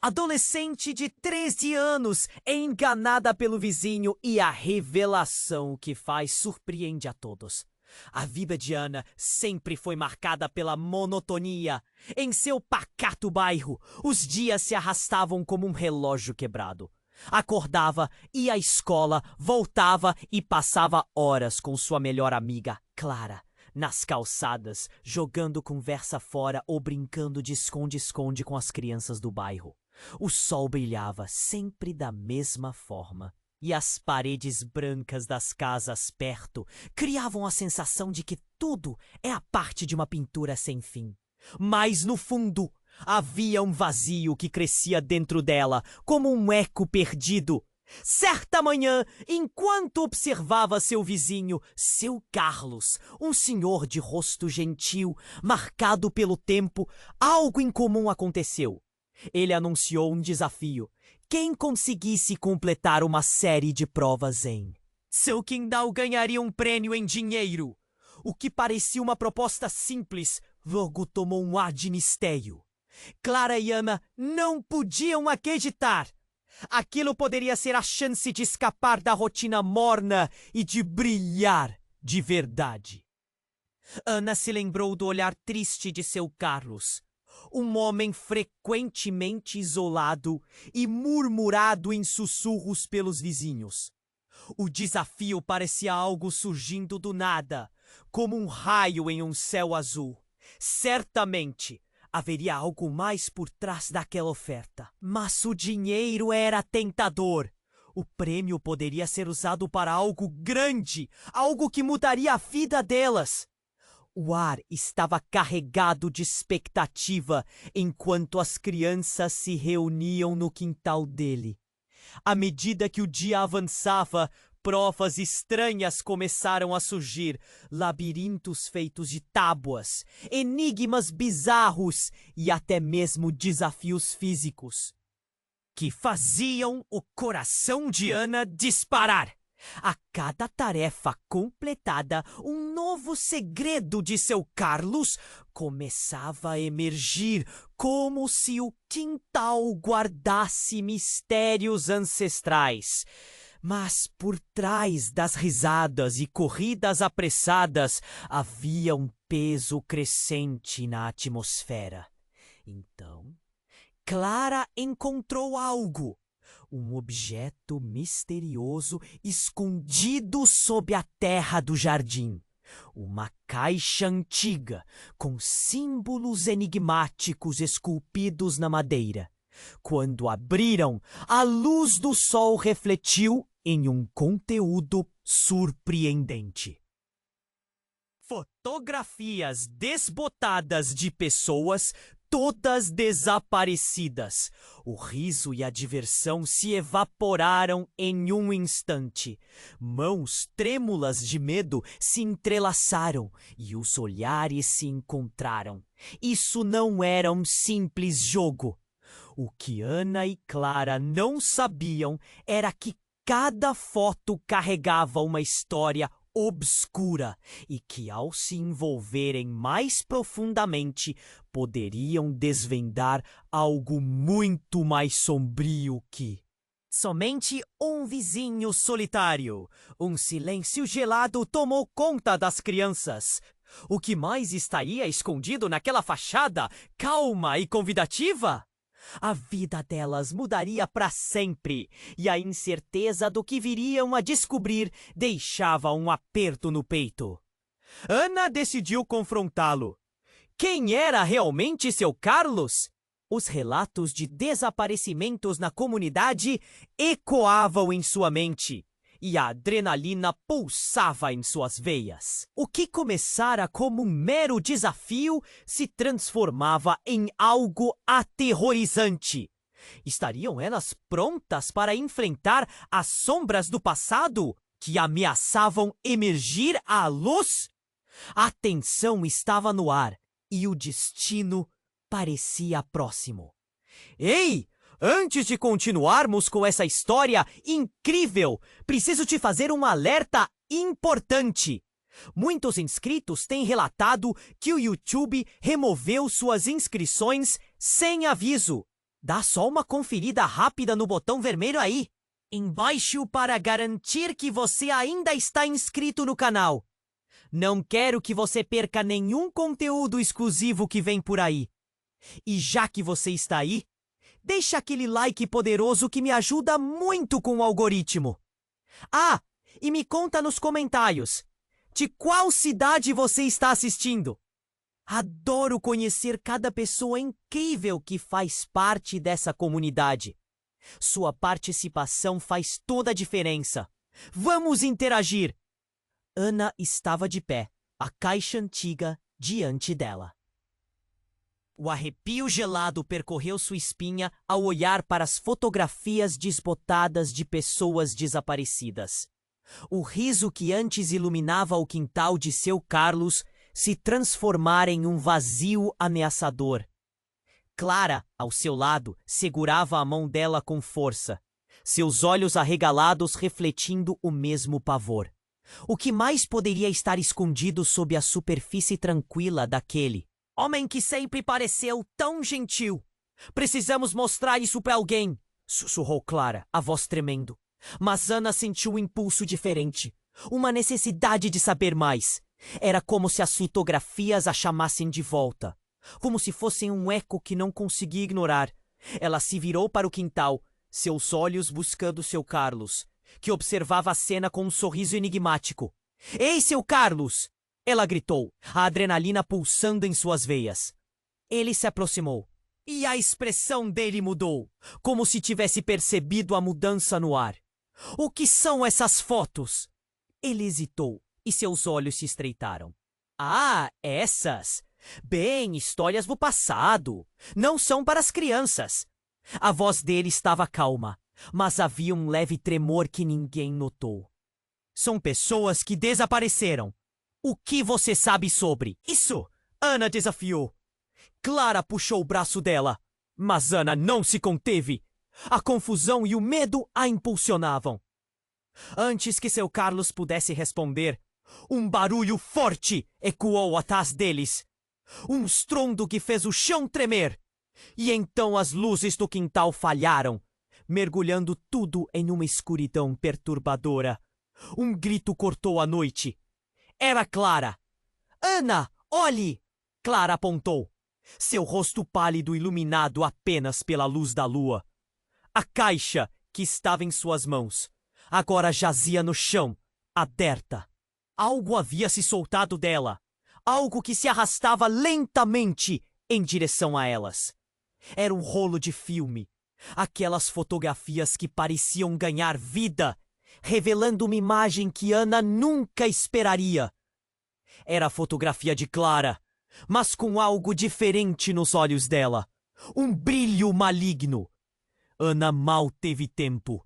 Adolescente de 13 anos é enganada pelo vizinho e a revelação que faz surpreende a todos. A vida de Ana sempre foi marcada pela monotonia. Em seu pacato bairro, os dias se arrastavam como um relógio quebrado. Acordava, ia à escola, voltava e passava horas com sua melhor amiga, Clara, nas calçadas, jogando conversa fora ou brincando de esconde-esconde com as crianças do bairro. O sol brilhava sempre da mesma forma, e as paredes brancas das casas perto criavam a sensação de que tudo é a parte de uma pintura sem fim. Mas no fundo, havia um vazio que crescia dentro dela, como um eco perdido. Certa manhã, enquanto observava seu vizinho, seu Carlos, um senhor de rosto gentil, marcado pelo tempo, algo incomum aconteceu. Ele anunciou um desafio. Quem conseguisse completar uma série de provas em seu quintal ganharia um prêmio em dinheiro. O que parecia uma proposta simples, logo tomou um ar de mistério. Clara e Ana não podiam acreditar. Aquilo poderia ser a chance de escapar da rotina morna e de brilhar de verdade. Ana se lembrou do olhar triste de seu Carlos. Um homem frequentemente isolado e murmurado em sussurros pelos vizinhos. O desafio parecia algo surgindo do nada, como um raio em um céu azul. Certamente haveria algo mais por trás daquela oferta. Mas o dinheiro era tentador. O prêmio poderia ser usado para algo grande, algo que mudaria a vida delas. O ar estava carregado de expectativa enquanto as crianças se reuniam no quintal dele. À medida que o dia avançava, provas estranhas começaram a surgir, labirintos feitos de tábuas, enigmas bizarros e até mesmo desafios físicos, que faziam o coração de Ana disparar. A cada tarefa completada, um novo segredo de seu Carlos começava a emergir, como se o quintal guardasse mistérios ancestrais. Mas por trás das risadas e corridas apressadas havia um peso crescente na atmosfera. Então, Clara encontrou algo. Um objeto misterioso escondido sob a terra do jardim. Uma caixa antiga, com símbolos enigmáticos esculpidos na madeira. Quando abriram, a luz do sol refletiu em um conteúdo surpreendente. Fotografias desbotadas de pessoas, todas desaparecidas. O riso e a diversão se evaporaram em um instante. Mãos trêmulas de medo se entrelaçaram e os olhares se encontraram. Isso não era um simples jogo. O que Ana e Clara não sabiam era que cada foto carregava uma história obscura e que, ao se envolverem mais profundamente, poderiam desvendar algo muito mais sombrio que somente um vizinho solitário. Um silêncio gelado tomou conta das crianças. O que mais estaria escondido naquela fachada calma e convidativa? A vida delas mudaria para sempre, e a incerteza do que viriam a descobrir deixava um aperto no peito. Ana decidiu confrontá-lo. Quem era realmente seu Carlos? Os relatos de desaparecimentos na comunidade ecoavam em sua mente, e a adrenalina pulsava em suas veias. O que começara como um mero desafio se transformava em algo aterrorizante. Estariam elas prontas para enfrentar as sombras do passado que ameaçavam emergir à luz? A tensão estava no ar e o destino parecia próximo. Ei! Antes de continuarmos com essa história incrível, preciso te fazer um alerta importante. Muitos inscritos têm relatado que o YouTube removeu suas inscrições sem aviso. Dá só uma conferida rápida no botão vermelho aí, embaixo, para garantir que você ainda está inscrito no canal. Não quero que você perca nenhum conteúdo exclusivo que vem por aí. E já que você está aí, deixa aquele like poderoso que me ajuda muito com o algoritmo. Ah, e me conta nos comentários, de qual cidade você está assistindo? Adoro conhecer cada pessoa incrível que faz parte dessa comunidade. Sua participação faz toda a diferença. Vamos interagir! Ana estava de pé, a caixa antiga diante dela. O arrepio gelado percorreu sua espinha ao olhar para as fotografias desbotadas de pessoas desaparecidas. O riso que antes iluminava o quintal de seu Carlos se transformara em um vazio ameaçador. Clara, ao seu lado, segurava a mão dela com força, seus olhos arregalados refletindo o mesmo pavor. O que mais poderia estar escondido sob a superfície tranquila daquele homem que sempre pareceu tão gentil? Precisamos mostrar isso para alguém, sussurrou Clara, a voz tremendo. Mas Ana sentiu um impulso diferente, uma necessidade de saber mais. Era como se as fotografias a chamassem de volta, como se fossem um eco que não conseguia ignorar. Ela se virou para o quintal, seus olhos buscando seu Carlos, que observava a cena com um sorriso enigmático. Ei, seu Carlos! Ela gritou, a adrenalina pulsando em suas veias. Ele se aproximou, e a expressão dele mudou, como se tivesse percebido a mudança no ar. O que são essas fotos? Ele hesitou, e seus olhos se estreitaram. Ah, essas? Bem, histórias do passado. Não são para as crianças. A voz dele estava calma, mas havia um leve tremor que ninguém notou. São pessoas que desapareceram. O que você sabe sobre isso? Ana desafiou. Clara puxou o braço dela, mas Ana não se conteve. A confusão e o medo a impulsionavam. Antes que seu Carlos pudesse responder, um barulho forte ecoou atrás deles. Um estrondo que fez o chão tremer. E então as luzes do quintal falharam, mergulhando tudo em uma escuridão perturbadora. Um grito cortou a noite. Era Clara. Ana, olhe! Clara apontou, seu rosto pálido iluminado apenas pela luz da lua. A caixa que estava em suas mãos agora jazia no chão, aberta. Algo havia se soltado dela, algo que se arrastava lentamente em direção a elas. Era um rolo de filme, aquelas fotografias que pareciam ganhar vida, revelando uma imagem que Ana nunca esperaria. Era a fotografia de Clara, mas com algo diferente nos olhos dela, um brilho maligno. Ana mal teve tempo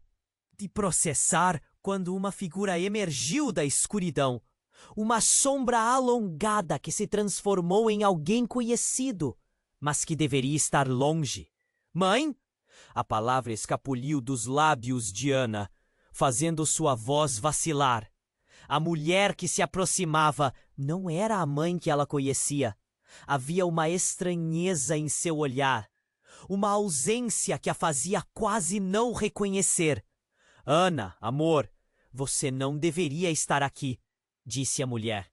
de processar quando uma figura emergiu da escuridão, uma sombra alongada que se transformou em alguém conhecido, mas que deveria estar longe. Mãe? A palavra escapuliu dos lábios de Ana, fazendo sua voz vacilar. A mulher que se aproximava não era a mãe que ela conhecia. Havia uma estranheza em seu olhar, uma ausência que a fazia quase não reconhecer. Ana, amor, você não deveria estar aqui, disse a mulher.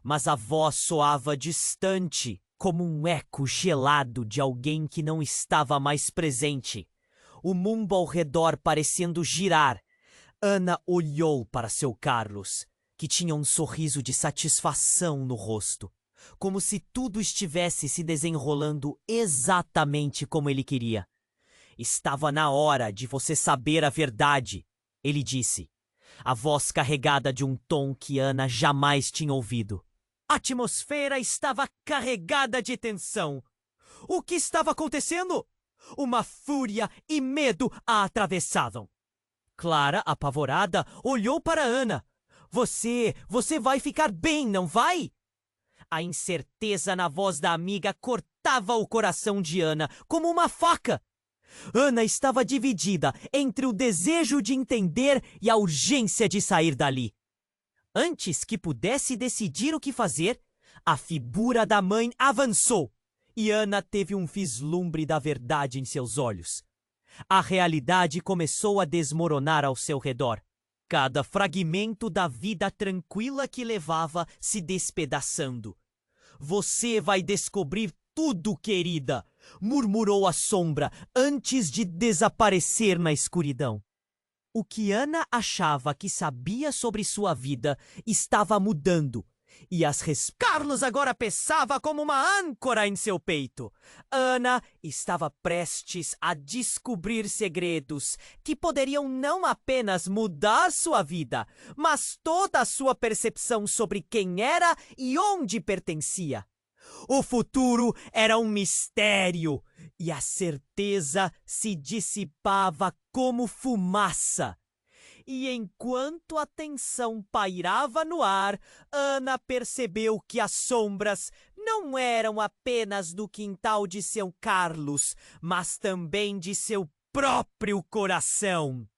Mas a voz soava distante, como um eco gelado de alguém que não estava mais presente. O mundo ao redor parecendo girar. Ana olhou para seu Carlos, que tinha um sorriso de satisfação no rosto, como se tudo estivesse se desenrolando exatamente como ele queria. Estava na hora de você saber a verdade, ele disse, a voz carregada de um tom que Ana jamais tinha ouvido. A atmosfera estava carregada de tensão. O que estava acontecendo? Uma fúria e medo a atravessavam. Clara, apavorada, olhou para Ana. Você vai ficar bem, não vai? A incerteza na voz da amiga cortava o coração de Ana como uma faca. Ana estava dividida entre o desejo de entender e a urgência de sair dali. Antes que pudesse decidir o que fazer, a figura da mãe avançou e Ana teve um vislumbre da verdade em seus olhos. A realidade começou a desmoronar ao seu redor. Cada fragmento da vida tranquila que levava se despedaçando. Você vai descobrir tudo, querida, murmurou a sombra antes de desaparecer na escuridão. O que Ana achava que sabia sobre sua vida estava mudando, e Carlos agora pesava como uma âncora em seu peito. Ana estava prestes a descobrir segredos que poderiam não apenas mudar sua vida, mas toda a sua percepção sobre quem era e onde pertencia. O futuro era um mistério, e a certeza se dissipava como fumaça. E enquanto a tensão pairava no ar, Ana percebeu que as sombras não eram apenas do quintal de seu Carlos, mas também de seu próprio coração.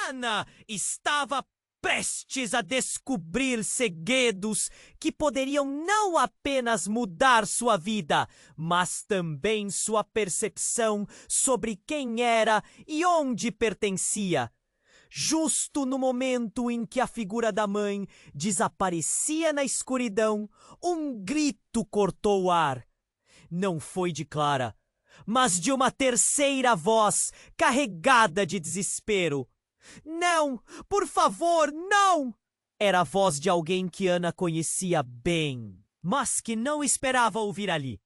Ana estava prestes a descobrir segredos que poderiam não apenas mudar sua vida, mas também sua percepção sobre quem era e onde pertencia. Justo no momento em que a figura da mãe desaparecia na escuridão, um grito cortou o ar. Não foi de Clara, mas de uma terceira voz, carregada de desespero. Não! Por favor, não! Era a voz de alguém que Ana conhecia bem, mas que não esperava ouvir ali.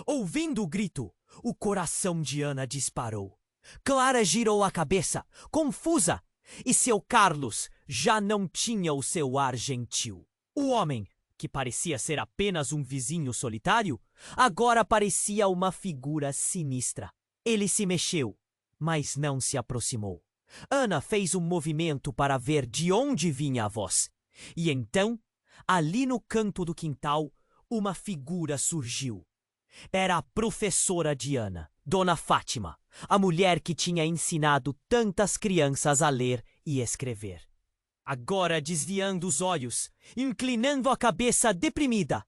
Ouvindo o grito, o coração de Ana disparou. Clara girou a cabeça, confusa, e seu Carlos já não tinha o seu ar gentil. O homem, que parecia ser apenas um vizinho solitário, agora parecia uma figura sinistra. Ele se mexeu, mas não se aproximou. Ana fez um movimento para ver de onde vinha a voz. E então, ali no canto do quintal, uma figura surgiu. Era a professora de Ana, Dona Fátima, a mulher que tinha ensinado tantas crianças a ler e escrever. Agora desviando os olhos, inclinando a cabeça deprimida.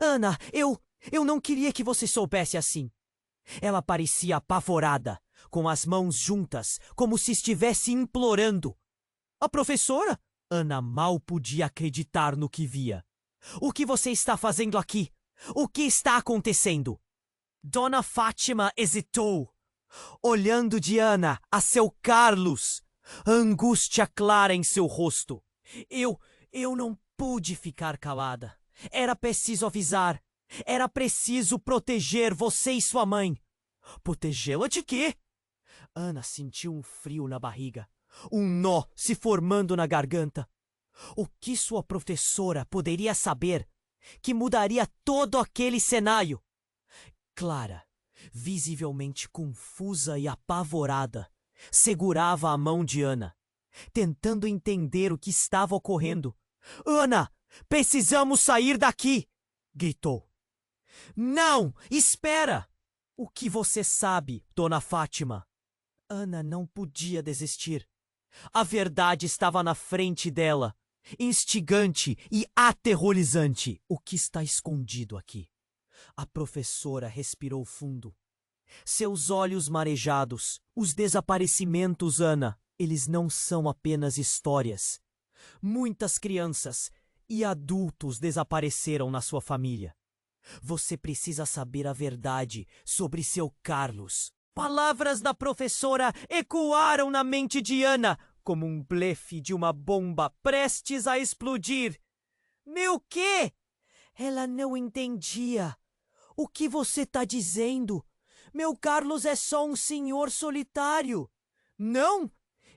Ana, eu não queria que você soubesse assim. Ela parecia apavorada, com as mãos juntas, como se estivesse implorando. A professora? Ana mal podia acreditar no que via. O que você está fazendo aqui? O que está acontecendo? Dona Fátima hesitou, olhando de Ana a seu Carlos, angústia clara em seu rosto. Eu não pude ficar calada. Era preciso avisar. Era preciso proteger você e sua mãe. Protegê-la de quê? Ana sentiu um frio na barriga, um nó se formando na garganta. O que sua professora poderia saber que mudaria todo aquele cenário? Clara, visivelmente confusa e apavorada, segurava a mão de Ana, tentando entender o que estava ocorrendo. Ana, precisamos sair daqui! Gritou. Não, espera! O que você sabe, Dona Fátima? Ana não podia desistir. A verdade estava na frente dela, instigante e aterrorizante. O que está escondido aqui? A professora respirou fundo. Seus olhos marejados. Os desaparecimentos, Ana, eles não são apenas histórias. Muitas crianças e adultos desapareceram na sua família. Você precisa saber a verdade sobre seu Carlos. Palavras da professora ecoaram na mente de Ana como um blefe de uma bomba prestes a explodir. Meu quê? Ela não entendia. O que você está dizendo? Meu Carlos é só um senhor solitário. Não!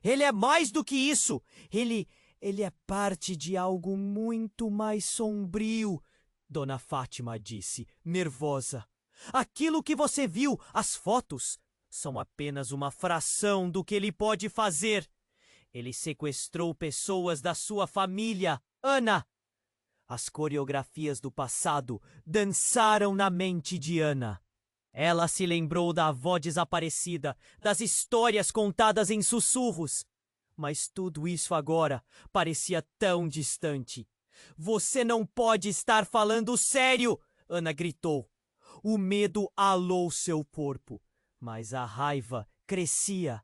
Ele é mais do que isso. Ele é parte de algo muito mais sombrio, Dona Fátima disse, nervosa. Aquilo que você viu, as fotos, são apenas uma fração do que ele pode fazer. Ele sequestrou pessoas da sua família, Ana. As coreografias do passado dançaram na mente de Ana. Ela se lembrou da avó desaparecida, das histórias contadas em sussurros. Mas tudo isso agora parecia tão distante. Você não pode estar falando sério! Ana gritou. O medo alou seu corpo, mas a raiva crescia.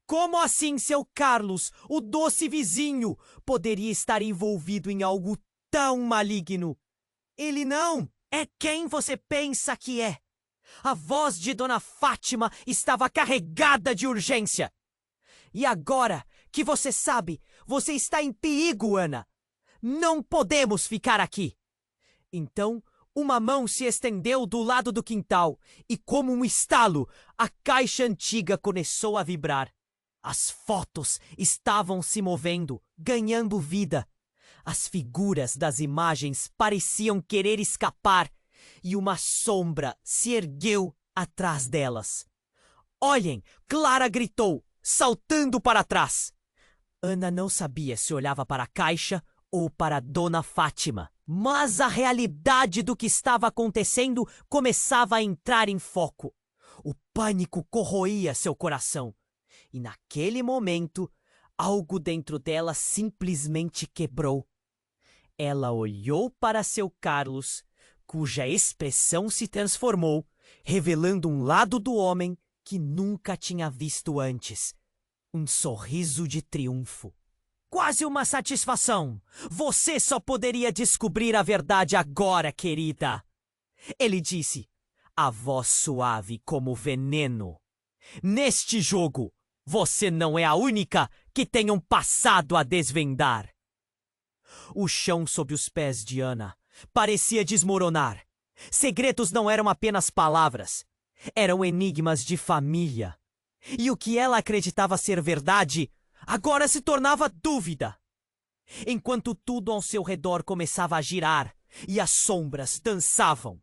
Como assim seu Carlos, o doce vizinho, poderia estar envolvido em algo tão maligno? Ele não é quem você pensa que é. A voz de Dona Fátima estava carregada de urgência. E agora que você sabe, você está em perigo, Ana. Não podemos ficar aqui. Então, uma mão se estendeu do lado do quintal e, como um estalo, a caixa antiga começou a vibrar. As fotos estavam se movendo, ganhando vida. As figuras das imagens pareciam querer escapar e uma sombra se ergueu atrás delas. Olhem! Clara gritou, saltando para trás. Ana não sabia se olhava para a caixa ou para Dona Fátima, mas a realidade do que estava acontecendo começava a entrar em foco. O pânico corroía seu coração. E naquele momento, algo dentro dela simplesmente quebrou. Ela olhou para seu Carlos, cuja expressão se transformou, revelando um lado do homem que nunca tinha visto antes. Um sorriso de triunfo. Quase uma satisfação. Você só poderia descobrir a verdade agora, querida. Ele disse, a voz suave como veneno. Neste jogo, você não é a única que tem um passado a desvendar. O chão sob os pés de Ana parecia desmoronar. Segredos não eram apenas palavras. Eram enigmas de família. E o que ela acreditava ser verdade, agora se tornava dúvida. Enquanto tudo ao seu redor começava a girar e as sombras dançavam,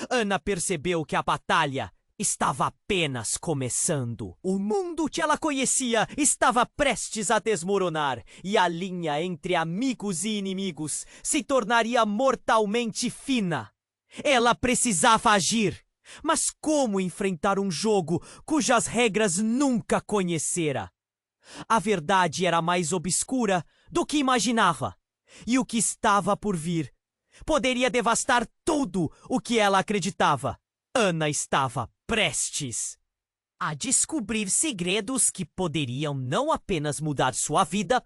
Ana percebeu que a batalha estava apenas começando. O mundo que ela conhecia estava prestes a desmoronar e a linha entre amigos e inimigos se tornaria mortalmente fina. Ela precisava agir. Mas como enfrentar um jogo cujas regras nunca conhecera? A verdade era mais obscura do que imaginava. E o que estava por vir poderia devastar tudo o que ela acreditava. Ana estava prestes a descobrir segredos que poderiam não apenas mudar sua vida,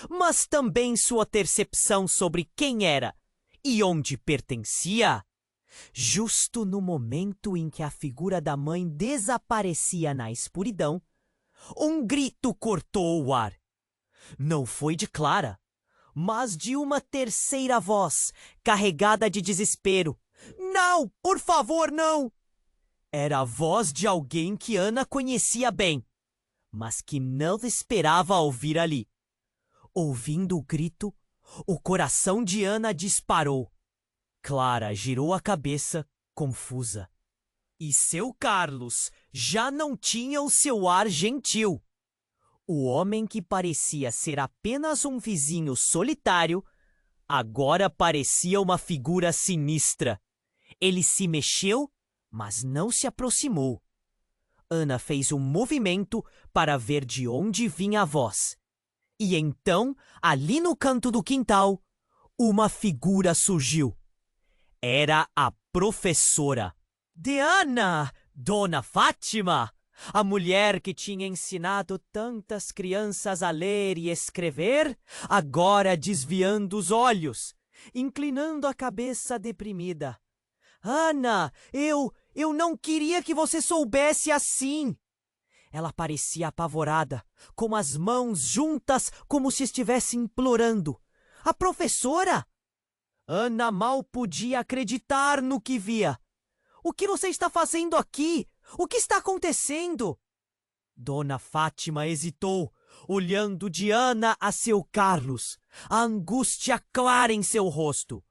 mas também sua percepção sobre quem era e onde pertencia. Justo no momento em que a figura da mãe desaparecia na escuridão, um grito cortou o ar. Não foi de Clara, mas de uma terceira voz, carregada de desespero. Não, por favor, não! Era a voz de alguém que Ana conhecia bem, mas que não esperava ouvir ali. Ouvindo o grito, o coração de Ana disparou. Clara girou a cabeça, confusa. E seu Carlos já não tinha o seu ar gentil. O homem que parecia ser apenas um vizinho solitário, agora parecia uma figura sinistra. Ele se mexeu, mas não se aproximou. Ana fez um movimento para ver de onde vinha a voz. E então, ali no canto do quintal, uma figura surgiu. Era a professora. Diana, Dona Fátima, a mulher que tinha ensinado tantas crianças a ler e escrever, agora desviando os olhos, inclinando a cabeça deprimida. Ana, eu não queria que você soubesse assim. Ela parecia apavorada, com as mãos juntas como se estivesse implorando. A professora? Ana mal podia acreditar no que via. O que você está fazendo aqui? O que está acontecendo? Dona Fátima hesitou, olhando de Ana a seu Carlos, a angústia clara em seu rosto.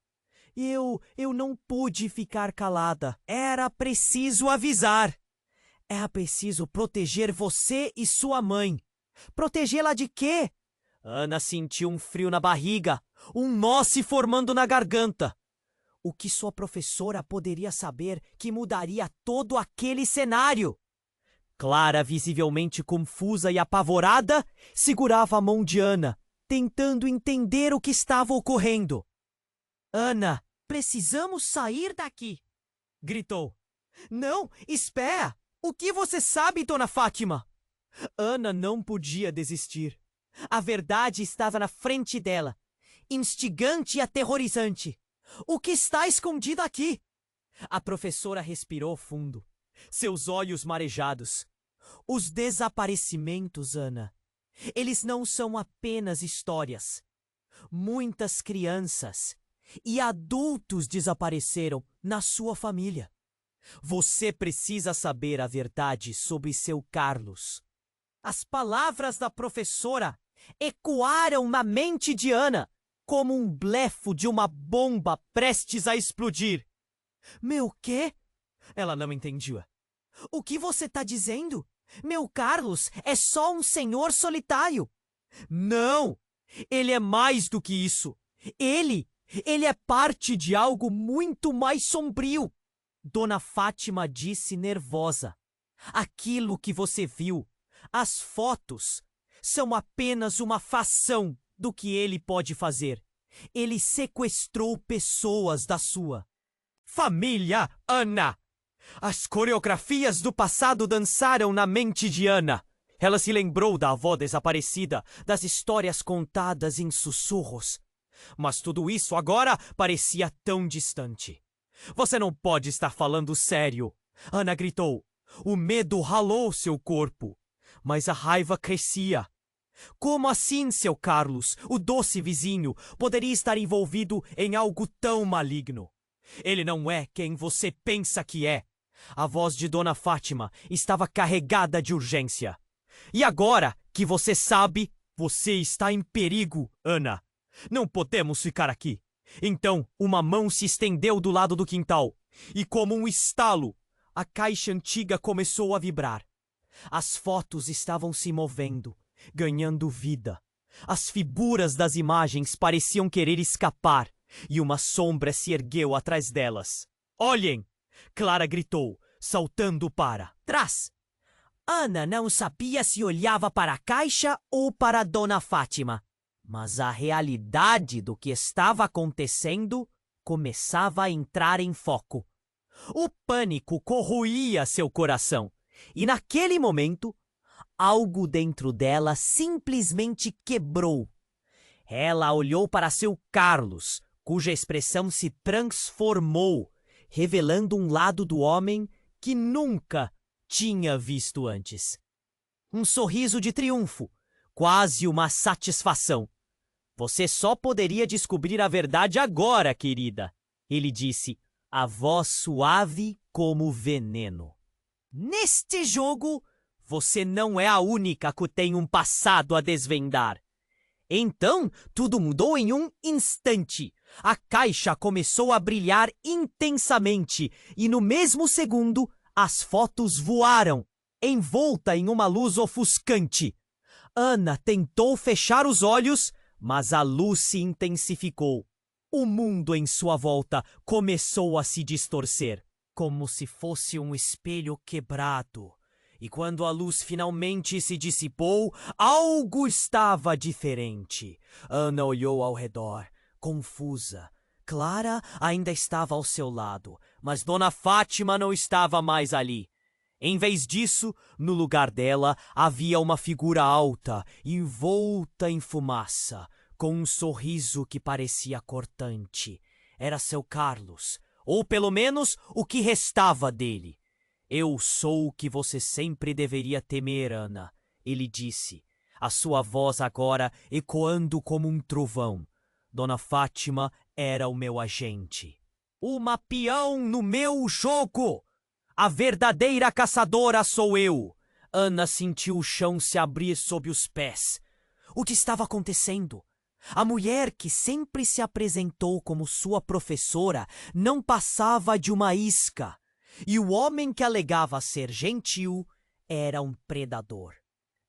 Eu não pude ficar calada. Era preciso avisar. Era preciso proteger você e sua mãe. Protegê-la de quê? Ana sentiu um frio na barriga, um nó se formando na garganta. O que sua professora poderia saber que mudaria todo aquele cenário? Clara, visivelmente confusa e apavorada, segurava a mão de Ana, tentando entender o que estava ocorrendo. Ana, precisamos sair daqui, gritou. Não, espera! O que você sabe, Dona Fátima? Ana não podia desistir. A verdade estava na frente dela, instigante e aterrorizante. O que está escondido aqui? A professora respirou fundo, seus olhos marejados. Os desaparecimentos, Ana, eles não são apenas histórias. Muitas crianças e adultos desapareceram na sua família. Você precisa saber a verdade sobre seu Carlos. As palavras da professora ecoaram na mente de Ana como um blefo de uma bomba prestes a explodir. Meu quê? Ela não entendia. O que você está dizendo? Meu Carlos é só um senhor solitário. Não! Ele é mais do que isso. Ele é parte de algo muito mais sombrio. Dona Fátima disse nervosa. Aquilo que você viu, as fotos, são apenas uma fração do que ele pode fazer. Ele sequestrou pessoas da sua família, Ana! As coreografias do passado dançaram na mente de Ana. Ela se lembrou da avó desaparecida, das histórias contadas em sussurros. Mas tudo isso agora parecia tão distante. Você não pode estar falando sério, Ana gritou. O medo ralou seu corpo, mas a raiva crescia. Como assim, seu Carlos, o doce vizinho, poderia estar envolvido em algo tão maligno? Ele não é quem você pensa que é. A voz de Dona Fátima estava carregada de urgência. E agora que você sabe, você está em perigo, Ana. Não podemos ficar aqui. Então, uma mão se estendeu do lado do quintal, e como um estalo, a caixa antiga começou a vibrar. As fotos estavam se movendo, ganhando vida. As figuras das imagens pareciam querer escapar, e uma sombra se ergueu atrás delas. Olhem! Clara gritou, saltando para trás. Ana não sabia se olhava para a caixa ou para Dona Fátima. Mas a realidade do que estava acontecendo começava a entrar em foco. O pânico corroía seu coração. E naquele momento, algo dentro dela simplesmente quebrou. Ela olhou para seu Carlos, cuja expressão se transformou, revelando um lado do homem que nunca tinha visto antes. Um sorriso de triunfo, quase uma satisfação. Você só poderia descobrir a verdade agora, querida, ele disse, a voz suave como veneno. Neste jogo, você não é a única que tem um passado a desvendar. Então, tudo mudou em um instante. A caixa começou a brilhar intensamente e, no mesmo segundo, as fotos voaram, envolta em uma luz ofuscante. Ana tentou fechar os olhos, mas a luz se intensificou. O mundo em sua volta começou a se distorcer, como se fosse um espelho quebrado. E quando a luz finalmente se dissipou, algo estava diferente. Ana olhou ao redor, confusa. Clara ainda estava ao seu lado, mas Dona Fátima não estava mais ali. Em vez disso, no lugar dela, havia uma figura alta, envolta em fumaça, com um sorriso que parecia cortante. Era seu Carlos, ou pelo menos o que restava dele. Eu sou o que você sempre deveria temer, Ana, ele disse, a sua voz agora ecoando como um trovão. Dona Fátima era o meu agente. Uma peão no meu jogo! A verdadeira caçadora sou eu! Ana sentiu o chão se abrir sob os pés. O que estava acontecendo? A mulher que sempre se apresentou como sua professora não passava de uma isca. E o homem que alegava ser gentil era um predador.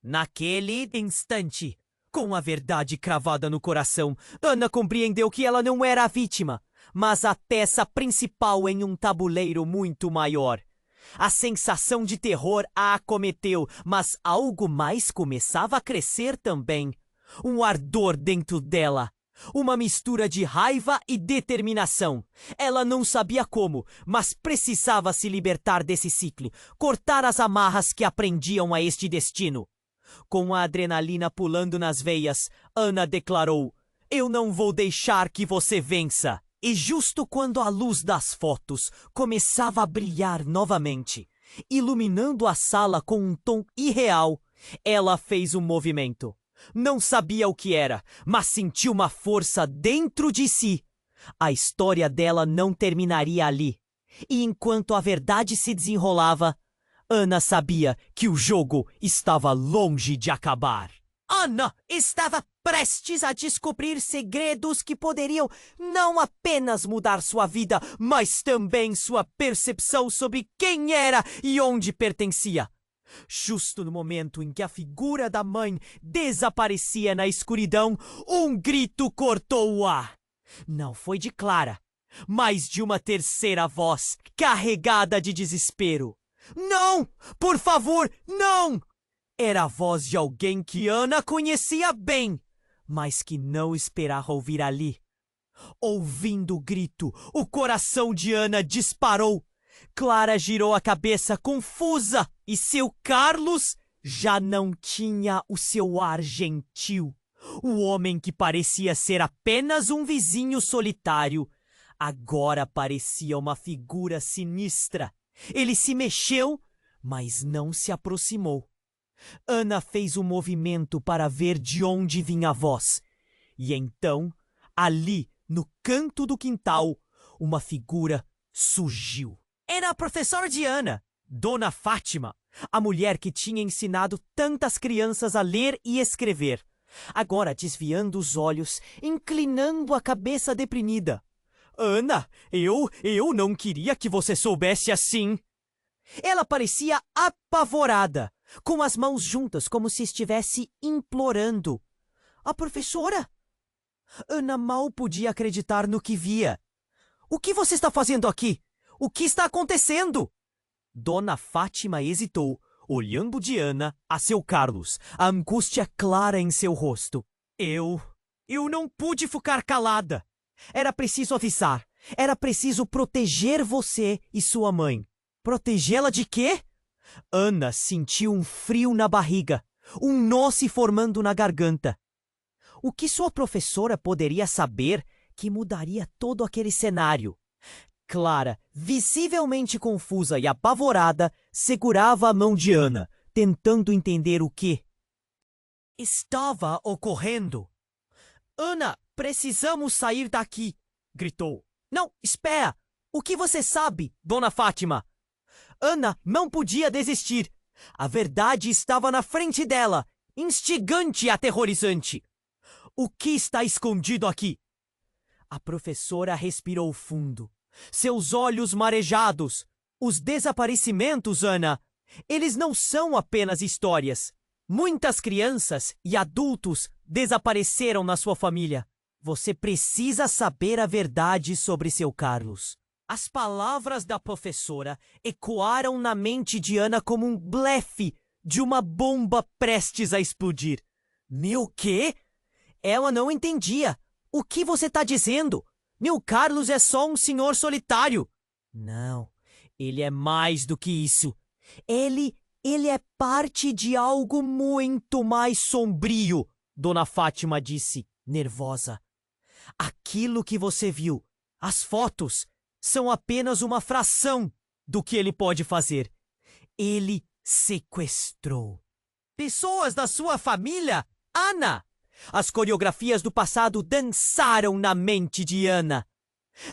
Naquele instante, com a verdade cravada no coração, Ana compreendeu que ela não era a vítima, mas a peça principal em um tabuleiro muito maior. A sensação de terror a acometeu, mas algo mais começava a crescer também. Um ardor dentro dela. Uma mistura de raiva e determinação. Ela não sabia como, mas precisava se libertar desse ciclo, cortar as amarras que a prendiam a este destino. Com a adrenalina pulando nas veias, Ana declarou: "Eu não vou deixar que você vença." E justo quando a luz das fotos começava a brilhar novamente, iluminando a sala com um tom irreal, ela fez um movimento. Não sabia o que era, mas sentiu uma força dentro de si. A história dela não terminaria ali. E enquanto a verdade se desenrolava, Ana sabia que o jogo estava longe de acabar. Ana estava prestes a descobrir segredos que poderiam não apenas mudar sua vida, mas também sua percepção sobre quem era e onde pertencia. Justo no momento em que a figura da mãe desaparecia na escuridão, um grito cortou o ar. Não foi de Clara, mas de uma terceira voz, carregada de desespero. "Não! Por favor, não!" Era a voz de alguém que Ana conhecia bem, mas que não esperava ouvir ali. Ouvindo o grito, o coração de Ana disparou. Clara girou a cabeça confusa e seu Carlos já não tinha o seu ar gentil. O homem que parecia ser apenas um vizinho solitário, agora parecia uma figura sinistra. Ele se mexeu, mas não se aproximou. Ana fez um movimento para ver de onde vinha a voz. E então, ali, no canto do quintal, uma figura surgiu. Era a professora de Ana, Dona Fátima, a mulher que tinha ensinado tantas crianças a ler e escrever. Agora desviando os olhos, inclinando a cabeça deprimida. "Ana, eu não queria que você soubesse assim." Ela parecia apavorada, com as mãos juntas como se estivesse implorando. "A professora?" Ana mal podia acreditar no que via. "O que você está fazendo aqui? O que está acontecendo?" Dona Fátima hesitou, olhando de Ana a seu Carlos, a angústia clara em seu rosto. Eu não pude ficar calada. Era preciso avisar. Era preciso proteger você e sua mãe." "Protegê-la de quê?" Ana sentiu um frio na barriga, um nó se formando na garganta. O que sua professora poderia saber que mudaria todo aquele cenário? Clara, visivelmente confusa e apavorada, segurava a mão de Ana, tentando entender o que estava ocorrendo. "Ana, precisamos sair daqui!" gritou. "Não, espera! O que você sabe, Dona Fátima?" Ana não podia desistir. A verdade estava na frente dela, instigante e aterrorizante. "O que está escondido aqui?" A professora respirou fundo, seus olhos marejados. "Os desaparecimentos, Ana, eles não são apenas histórias. Muitas crianças e adultos desapareceram na sua família. Você precisa saber a verdade sobre seu Carlos." As palavras da professora ecoaram na mente de Ana como um blefe de uma bomba prestes a explodir. "Meu quê?" Ela não entendia. "O que você está dizendo? Meu Carlos é só um senhor solitário." "Não, ele é mais do que isso. Ele é parte de algo muito mais sombrio," Dona Fátima disse, nervosa. "Aquilo que você viu, as fotos, são apenas uma fração do que ele pode fazer. Ele sequestrou pessoas da sua família, Ana." As coreografias do passado dançaram na mente de Ana.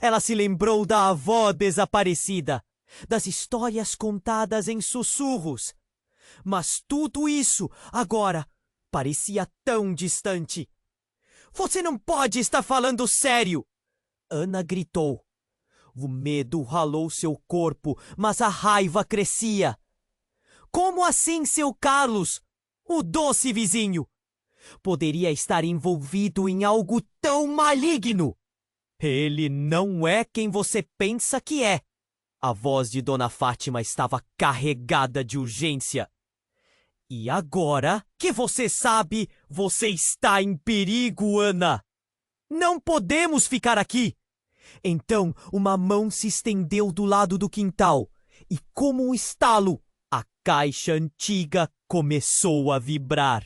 Ela se lembrou da avó desaparecida, das histórias contadas em sussurros. Mas tudo isso, agora, parecia tão distante. "Você não pode estar falando sério!" Ana gritou. O medo ralou seu corpo, mas a raiva crescia. Como assim seu Carlos, o doce vizinho, poderia estar envolvido em algo tão maligno? "Ele não é quem você pensa que é." A voz de Dona Fátima estava carregada de urgência. "E agora que você sabe, você está em perigo, Ana." Não podemos ficar aqui! Então, uma mão se estendeu do lado do quintal e, como um estalo, a caixa antiga começou a vibrar.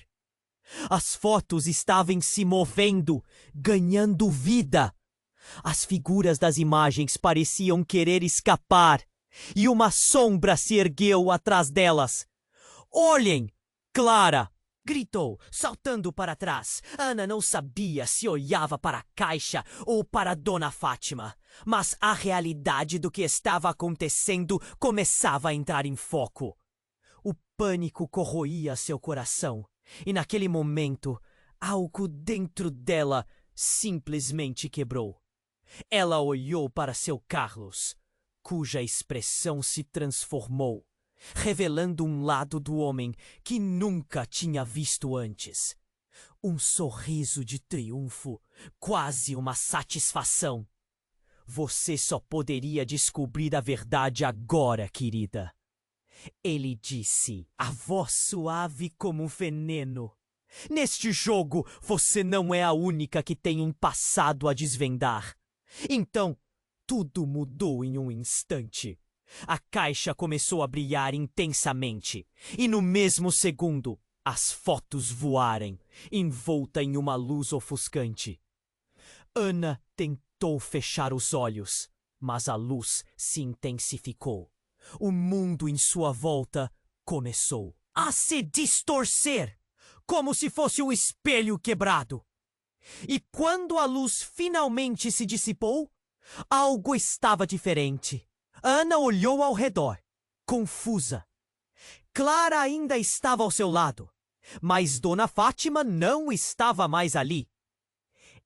As fotos estavam se movendo, ganhando vida. As figuras das imagens pareciam querer escapar, e uma sombra se ergueu atrás delas. Olhem! Clara! Gritou, saltando para trás. Ana não sabia se olhava para a caixa ou para Dona Fátima, mas a realidade do que estava acontecendo começava a entrar em foco. O pânico corroía seu coração, e naquele momento, algo dentro dela simplesmente quebrou. Ela olhou para seu Carlos, cuja expressão se transformou, revelando um lado do homem que nunca tinha visto antes. Um sorriso de triunfo, quase uma satisfação. Você só poderia descobrir a verdade agora, querida. Ele disse, a voz suave como um veneno. Neste jogo, você não é a única que tem um passado a desvendar. Então, tudo mudou em um instante. A caixa começou a brilhar intensamente, e no mesmo segundo, as fotos voaram, envolta em uma luz ofuscante. Ana tentou fechar os olhos, mas a luz se intensificou. O mundo em sua volta começou a se distorcer, como se fosse um espelho quebrado. E quando a luz finalmente se dissipou, algo estava diferente. Ana olhou ao redor, confusa. Clara ainda estava ao seu lado, mas Dona Fátima não estava mais ali.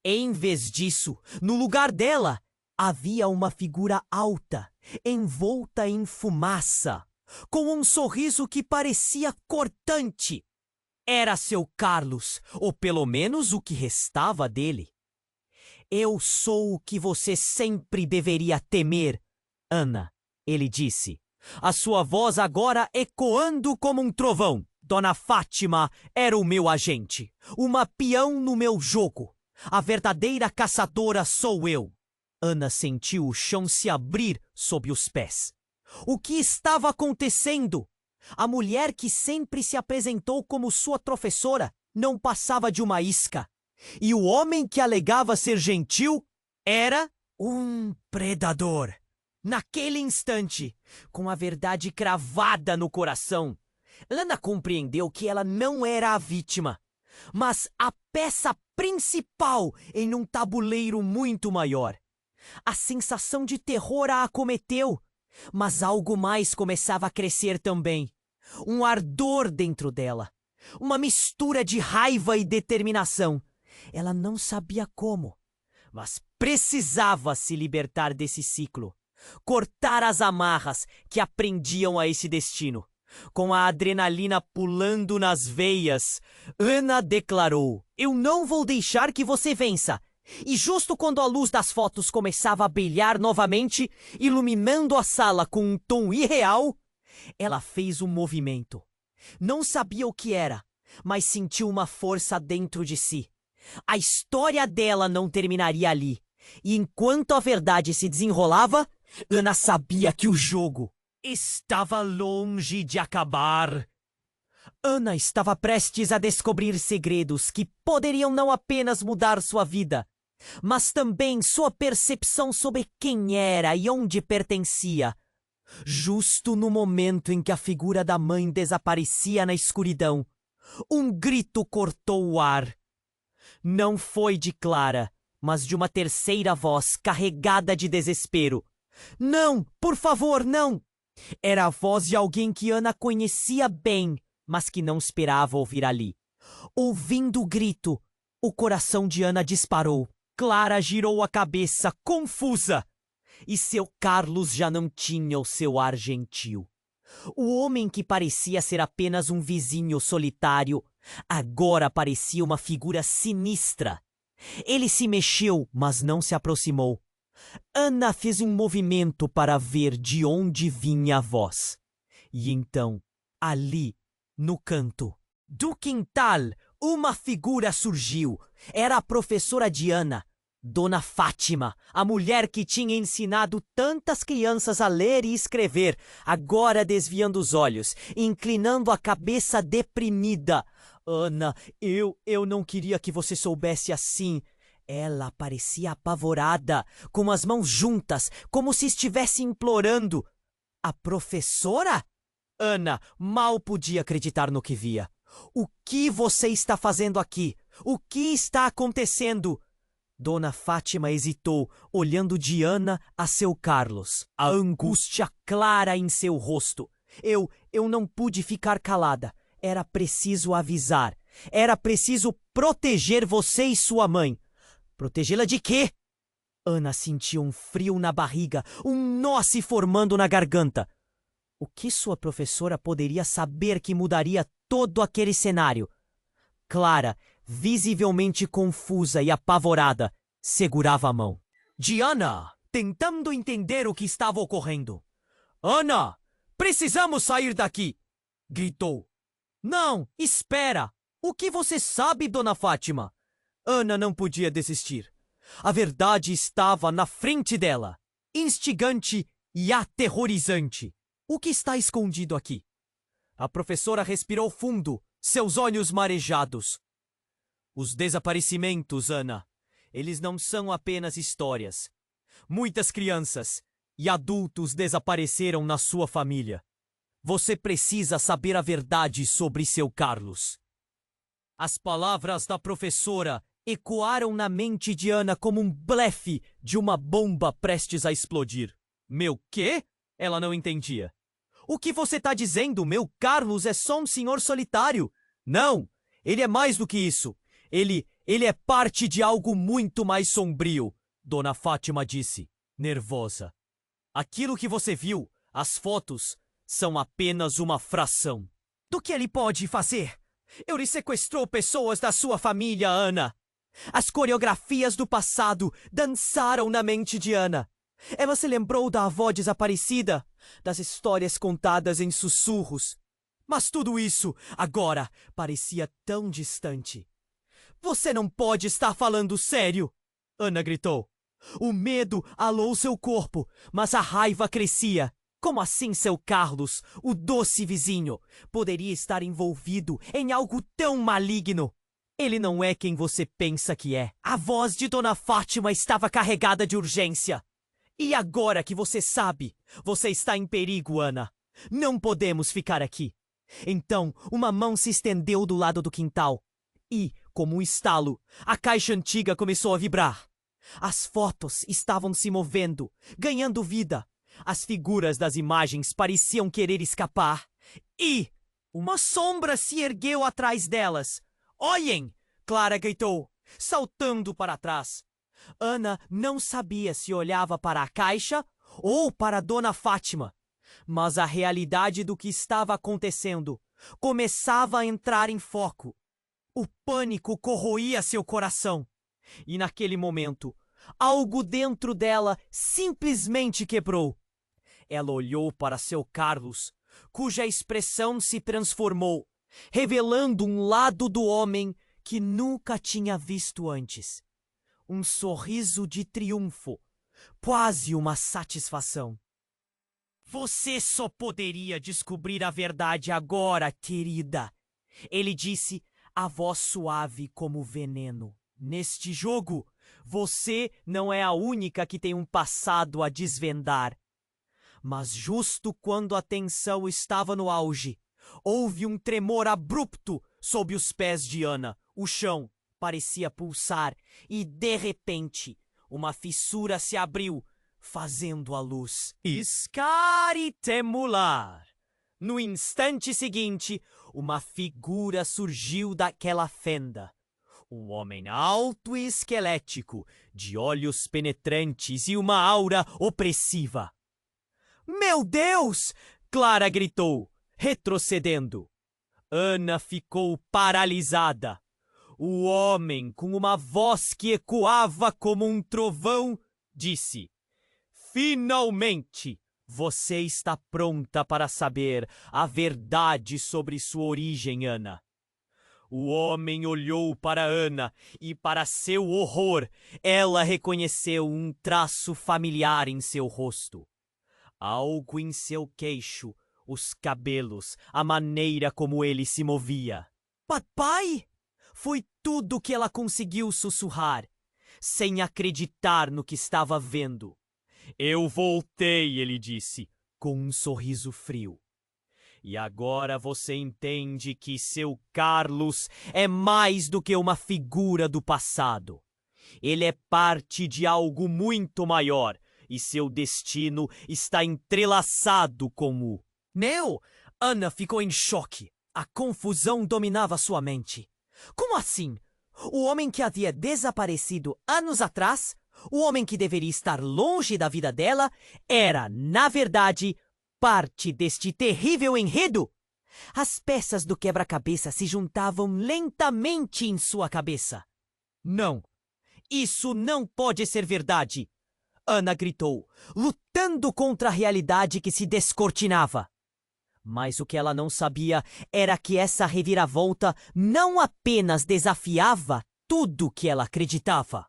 Em vez disso, no lugar dela, havia uma figura alta, envolta em fumaça, com um sorriso que parecia cortante. Era seu Carlos, ou pelo menos o que restava dele. Eu sou o que você sempre deveria temer, Ana, ele disse, a sua voz agora ecoando como um trovão. Dona Fátima era o meu agente, uma peão no meu jogo. A verdadeira caçadora sou eu. Ana sentiu o chão se abrir sob os pés. O que estava acontecendo? A mulher que sempre se apresentou como sua professora não passava de uma isca. E o homem que alegava ser gentil era um predador. Naquele instante, com a verdade cravada no coração, Ana compreendeu que ela não era a vítima, mas a peça principal em um tabuleiro muito maior. A sensação de terror a acometeu, mas algo mais começava a crescer também. Um ardor dentro dela, uma mistura de raiva e determinação. Ela não sabia como, mas precisava se libertar desse ciclo, cortar as amarras que a prendiam a esse destino. Com a adrenalina pulando nas veias, Ana declarou: eu não vou deixar que você vença. E justo quando a luz das fotos começava a brilhar novamente, iluminando a sala com um tom irreal, ela fez um movimento. Não sabia o que era, mas sentiu uma força dentro de si. A história dela não terminaria ali. E enquanto a verdade se desenrolava, Ana sabia que o jogo estava longe de acabar. Ana estava prestes a descobrir segredos que poderiam não apenas mudar sua vida, mas também sua percepção sobre quem era e onde pertencia. Justo no momento em que a figura da mãe desaparecia na escuridão, um grito cortou o ar. Não foi de Clara, mas de uma terceira voz carregada de desespero. Não, por favor, não! Era a voz de alguém que Ana conhecia bem, mas que não esperava ouvir ali. Ouvindo o grito, o coração de Ana disparou. Clara girou a cabeça, confusa. E seu Carlos já não tinha o seu ar gentil. O homem que parecia ser apenas um vizinho solitário, agora parecia uma figura sinistra. Ele se mexeu, mas não se aproximou. Ana fez um movimento para ver de onde vinha a voz. E então, ali, no canto do quintal, uma figura surgiu. Era a professora Diana, Dona Fátima, a mulher que tinha ensinado tantas crianças a ler e escrever, agora desviando os olhos, inclinando a cabeça deprimida. Ana, eu não queria que você soubesse assim. Ela parecia apavorada, com as mãos juntas, como se estivesse implorando. A professora? Ana mal podia acreditar no que via. O que você está fazendo aqui? O que está acontecendo? Dona Fátima hesitou, olhando de Ana a seu Carlos, a angústia clara em seu rosto. Eu não pude ficar calada. Era preciso avisar. Era preciso proteger você e sua mãe. Protegê-la de quê? Ana sentia um frio na barriga, um nó se formando na garganta. O que sua professora poderia saber que mudaria todo aquele cenário? Clara, visivelmente confusa e apavorada, segurava a mão. Diana, tentando entender o que estava ocorrendo. Ana, precisamos sair daqui! Gritou. Não, espera! O que você sabe, Dona Fátima? Ana não podia desistir. A verdade estava na frente dela, instigante e aterrorizante. O que está escondido aqui? A professora respirou fundo, seus olhos marejados. Os desaparecimentos, Ana, eles não são apenas histórias. Muitas crianças e adultos desapareceram na sua família. Você precisa saber a verdade sobre seu Carlos. As palavras da professora ecoaram na mente de Ana como um blefe de uma bomba prestes a explodir. Meu quê? Ela não entendia. O que você está dizendo? Meu Carlos é só um senhor solitário. Não, ele é mais do que isso. Ele é parte de algo muito mais sombrio, Dona Fátima disse, nervosa. Aquilo que você viu, as fotos, são apenas uma fração. Do que ele pode fazer? Ele sequestrou pessoas da sua família, Ana. As coreografias do passado dançaram na mente de Ana. Ela se lembrou da avó desaparecida, das histórias contadas em sussurros. Mas tudo isso, agora, parecia tão distante. Você não pode estar falando sério! Ana gritou. O medo alou seu corpo, mas a raiva crescia. Como assim seu Carlos, o doce vizinho, poderia estar envolvido em algo tão maligno? Ele não é quem você pensa que é. A voz de Dona Fátima estava carregada de urgência. E agora que você sabe, você está em perigo, Ana. Não podemos ficar aqui. Então, uma mão se estendeu do lado do quintal. E, como um estalo, a caixa antiga começou a vibrar. As fotos estavam se movendo, ganhando vida. As figuras das imagens pareciam querer escapar. E uma sombra se ergueu atrás delas. Olhem! Clara gritou, saltando para trás. Ana não sabia se olhava para a caixa ou para Dona Fátima. Mas a realidade do que estava acontecendo começava a entrar em foco. O pânico corroía seu coração. E naquele momento, algo dentro dela simplesmente quebrou. Ela olhou para seu Carlos, cuja expressão se transformou, revelando um lado do homem que nunca tinha visto antes. Um sorriso de triunfo, quase uma satisfação. Você só poderia descobrir a verdade agora, querida, ele disse, a voz suave como veneno. Neste jogo, você não é a única que tem um passado a desvendar. Mas justo quando a tensão estava no auge, houve um tremor abrupto sob os pés de Ana. O chão parecia pulsar e, de repente, uma fissura se abriu, fazendo a luz escaretemular. No instante seguinte, uma figura surgiu daquela fenda. Um homem alto e esquelético, de olhos penetrantes e uma aura opressiva. Meu Deus! Clara gritou, retrocedendo. Ana ficou paralisada. O homem, com uma voz que ecoava como um trovão, disse: Finalmente, você está pronta para saber a verdade sobre sua origem, Ana. O homem olhou para Ana e, para seu horror, ela reconheceu um traço familiar em seu rosto. Algo em seu queixo, os cabelos, a maneira como ele se movia. Papai! Foi tudo que ela conseguiu sussurrar, sem acreditar no que estava vendo. Eu voltei, ele disse, com um sorriso frio. E agora você entende que seu Carlos é mais do que uma figura do passado. Ele é parte de algo muito maior e seu destino está entrelaçado com o... Meu! Ana ficou em choque. A confusão dominava sua mente. Como assim? O homem que havia desaparecido anos atrás, o homem que deveria estar longe da vida dela, era, na verdade, parte deste terrível enredo. As peças do quebra-cabeça se juntavam lentamente em sua cabeça. Não, isso não pode ser verdade! Ana gritou, lutando contra a realidade que se descortinava. Mas o que ela não sabia era que essa reviravolta não apenas desafiava tudo que ela acreditava,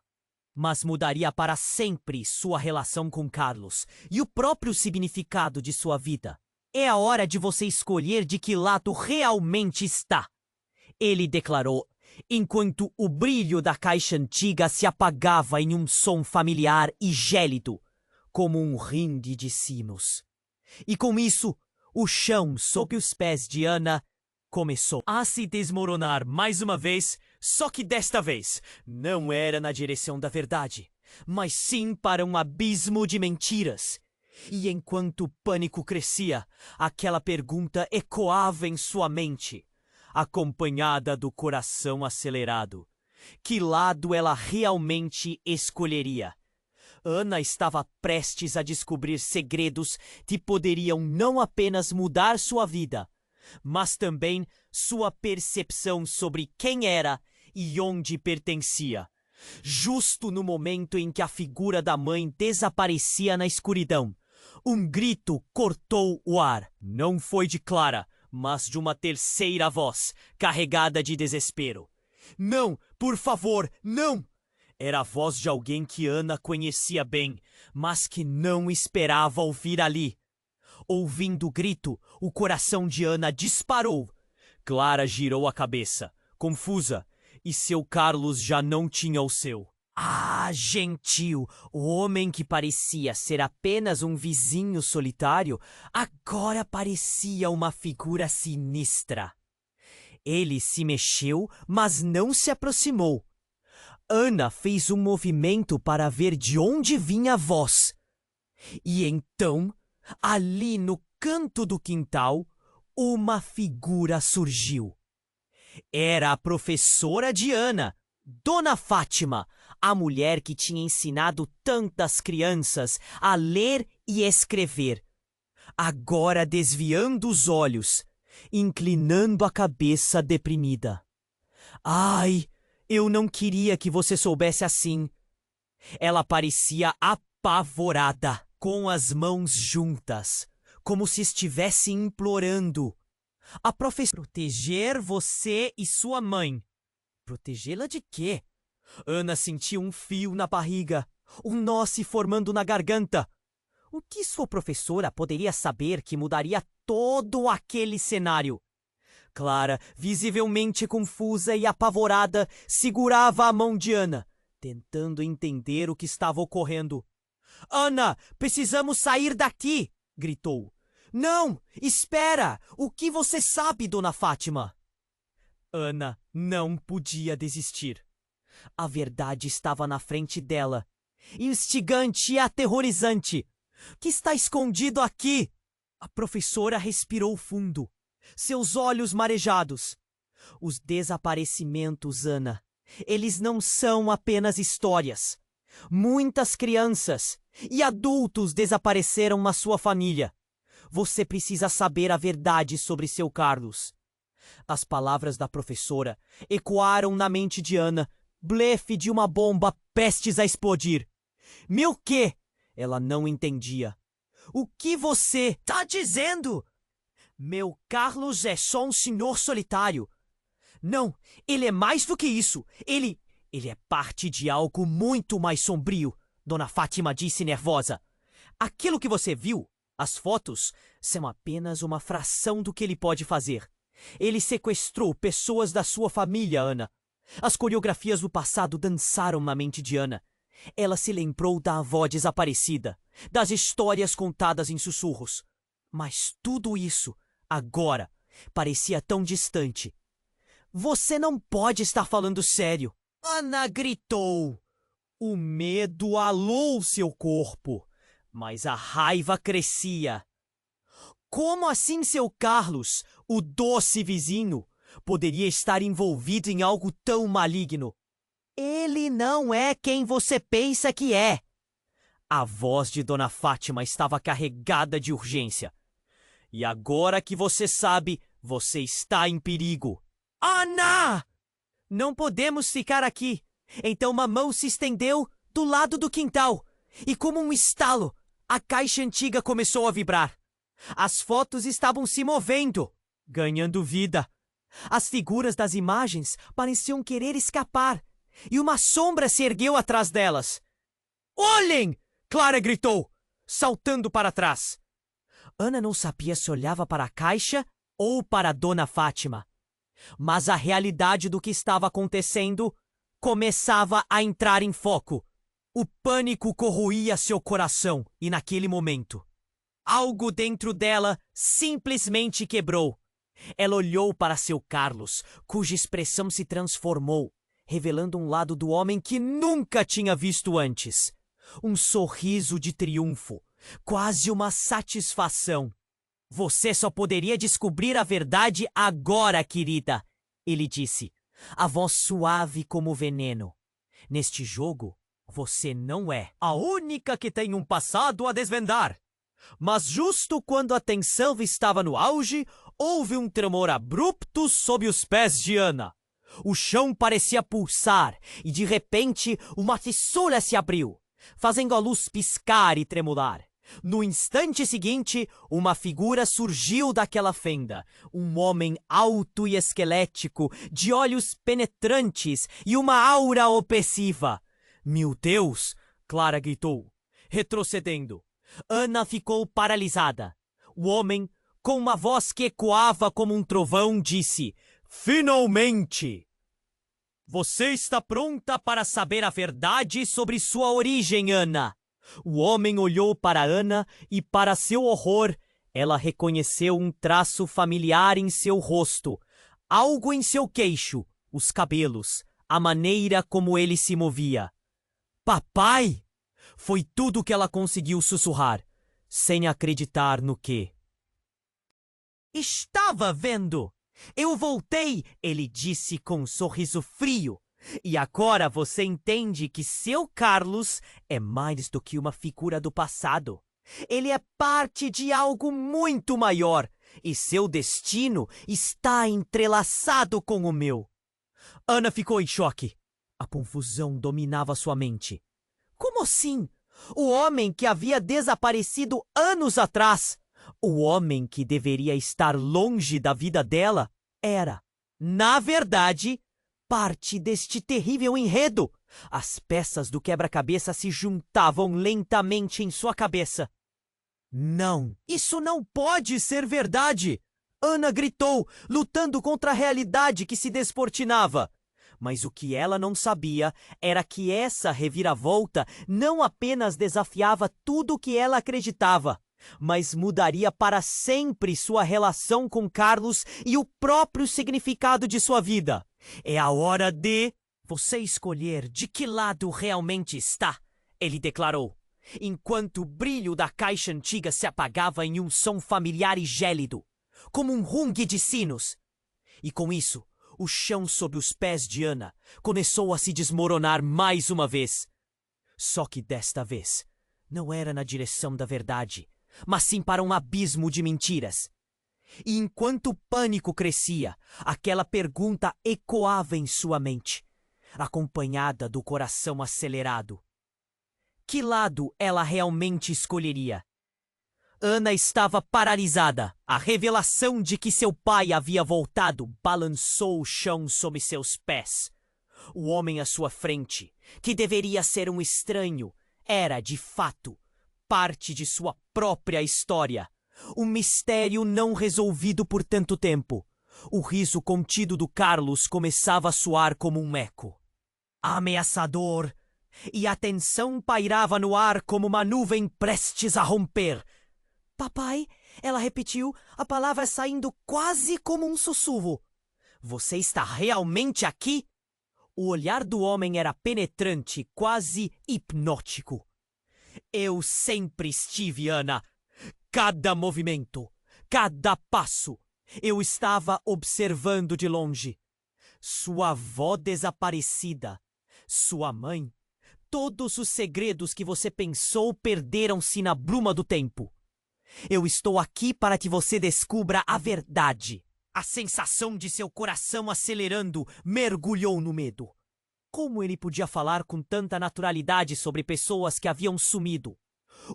mas mudaria para sempre sua relação com Carlos e o próprio significado de sua vida. É a hora de você escolher de que lado realmente está, ele declarou, enquanto o brilho da caixa antiga se apagava em um som familiar e gélido, como um ringue de sinos. E com isso, o chão sob os pés de Ana começou a se desmoronar mais uma vez, só que desta vez não era na direção da verdade, mas sim para um abismo de mentiras. E enquanto o pânico crescia, aquela pergunta ecoava em sua mente, acompanhada do coração acelerado. Que lado ela realmente escolheria? Ana estava prestes a descobrir segredos que poderiam não apenas mudar sua vida, mas também sua percepção sobre quem era e onde pertencia. Justo no momento em que a figura da mãe desaparecia na escuridão, um grito cortou o ar. Não foi de Clara, mas de uma terceira voz, carregada de desespero. Não, por favor, não! Era a voz de alguém que Ana conhecia bem, mas que não esperava ouvir ali. Ouvindo o grito, o coração de Ana disparou. Clara girou a cabeça, confusa, e seu Carlos já não tinha o seu. Ah, gentil! O homem que parecia ser apenas um vizinho solitário, agora parecia uma figura sinistra. Ele se mexeu, mas não se aproximou. Ana fez um movimento para ver de onde vinha a voz. E então, ali no canto do quintal, uma figura surgiu. Era a professora de Ana, Dona Fátima, a mulher que tinha ensinado tantas crianças a ler e escrever. Agora desviando os olhos, inclinando a cabeça deprimida. Ai! Eu não queria que você soubesse assim. Ela parecia apavorada, com as mãos juntas, como se estivesse implorando. A professora proteger você e sua mãe. Protegê-la de quê? Ana sentiu um fio na barriga, um nó se formando na garganta. O que sua professora poderia saber que mudaria todo aquele cenário? Clara, visivelmente confusa e apavorada, segurava a mão de Ana, tentando entender o que estava ocorrendo. Ana, precisamos sair daqui! Gritou. Não! Espera! O que você sabe, Dona Fátima? Ana não podia desistir. A verdade estava na frente dela, instigante e aterrorizante. Que está escondido aqui? A professora respirou fundo, seus olhos marejados. Os desaparecimentos, Ana, eles não são apenas histórias. Muitas crianças e adultos desapareceram na sua família. Você precisa saber a verdade sobre seu Carlos. As palavras da professora ecoaram na mente de Ana, blefe de uma bomba prestes a explodir. Meu quê? Ela não entendia. O que você está dizendo? Meu Carlos é só um senhor solitário. Não, ele é mais do que isso. Ele é parte de algo muito mais sombrio, Dona Fátima disse nervosa. Aquilo que você viu, as fotos, são apenas uma fração do que ele pode fazer. Ele sequestrou pessoas da sua família, Ana. As coreografias do passado dançaram na mente de Ana. Ela se lembrou da avó desaparecida, das histórias contadas em sussurros. Mas tudo isso, agora, parecia tão distante. Você não pode estar falando sério. Ana gritou. O medo alou seu corpo, mas a raiva crescia. Como assim seu Carlos, o doce vizinho, poderia estar envolvido em algo tão maligno? Ele não é quem você pensa que é. A voz de Dona Fátima estava carregada de urgência. E agora que você sabe, você está em perigo. Ana! Não podemos ficar aqui. Então uma mão se estendeu do lado do quintal. E como um estalo, a caixa antiga começou a vibrar. As fotos estavam se movendo, ganhando vida. As figuras das imagens pareciam querer escapar. E uma sombra se ergueu atrás delas. Olhem! Clara gritou, saltando para trás. Ana não sabia se olhava para a caixa ou para Dona Fátima. Mas a realidade do que estava acontecendo começava a entrar em foco. O pânico corroía seu coração e naquele momento, algo dentro dela simplesmente quebrou. Ela olhou para seu Carlos, cuja expressão se transformou, revelando um lado do homem que nunca tinha visto antes. Um sorriso de triunfo, quase uma satisfação. Você só poderia descobrir a verdade agora, querida, ele disse, a voz suave como veneno. Neste jogo, você não é a única que tem um passado a desvendar. Mas justo quando a tensão estava no auge, houve um tremor abrupto sob os pés de Ana. O chão parecia pulsar e, de repente, uma fissura se abriu, fazendo a luz piscar e tremular. No instante seguinte, uma figura surgiu daquela fenda. Um homem alto e esquelético, de olhos penetrantes e uma aura opressiva. Meu Deus! Clara gritou, retrocedendo. Ana ficou paralisada. O homem, com uma voz que ecoava como um trovão, disse: Finalmente! Você está pronta para saber a verdade sobre sua origem, Ana? O homem olhou para Ana e, para seu horror, ela reconheceu um traço familiar em seu rosto, algo em seu queixo, os cabelos, a maneira como ele se movia. Papai! Foi tudo que ela conseguiu sussurrar, sem acreditar no que estava vendo. Eu voltei, ele disse com um sorriso frio. E agora você entende que seu Carlos é mais do que uma figura do passado. Ele é parte de algo muito maior e seu destino está entrelaçado com o meu. Ana ficou em choque. A confusão dominava sua mente. Como assim? O homem que havia desaparecido anos atrás, o homem que deveria estar longe da vida dela, era, na verdade, parte deste terrível enredo. As peças do quebra-cabeça se juntavam lentamente em sua cabeça. Não, isso não pode ser verdade! Ana gritou, lutando contra a realidade que se descortinava. Mas o que ela não sabia era que essa reviravolta não apenas desafiava tudo o que ela acreditava, mas mudaria para sempre sua relação com Carlos e o próprio significado de sua vida. É a hora de você escolher de que lado realmente está, ele declarou, enquanto o brilho da caixa antiga se apagava em um som familiar e gélido, como um rungue de sinos. E com isso, o chão sob os pés de Ana começou a se desmoronar mais uma vez. Só que desta vez, não era na direção da verdade, mas sim para um abismo de mentiras. E enquanto o pânico crescia, aquela pergunta ecoava em sua mente, acompanhada do coração acelerado. Que lado ela realmente escolheria? Ana estava paralisada. A revelação de que seu pai havia voltado balançou o chão sob seus pés. O homem à sua frente, que deveria ser um estranho, era, de fato, parte de sua própria história. Um mistério não resolvido por tanto tempo. O riso contido do Carlos começava a soar como um eco. Ameaçador, e a tensão pairava no ar como uma nuvem prestes a romper. Papai, ela repetiu, a palavra saindo quase como um sussurro. Você está realmente aqui? O olhar do homem era penetrante, quase hipnótico. Eu sempre estive, Ana. Cada movimento, cada passo, eu estava observando de longe. Sua avó desaparecida, sua mãe, todos os segredos que você pensou perderam-se na bruma do tempo. Eu estou aqui para que você descubra a verdade. A sensação de seu coração acelerando mergulhou no medo. Como ele podia falar com tanta naturalidade sobre pessoas que haviam sumido?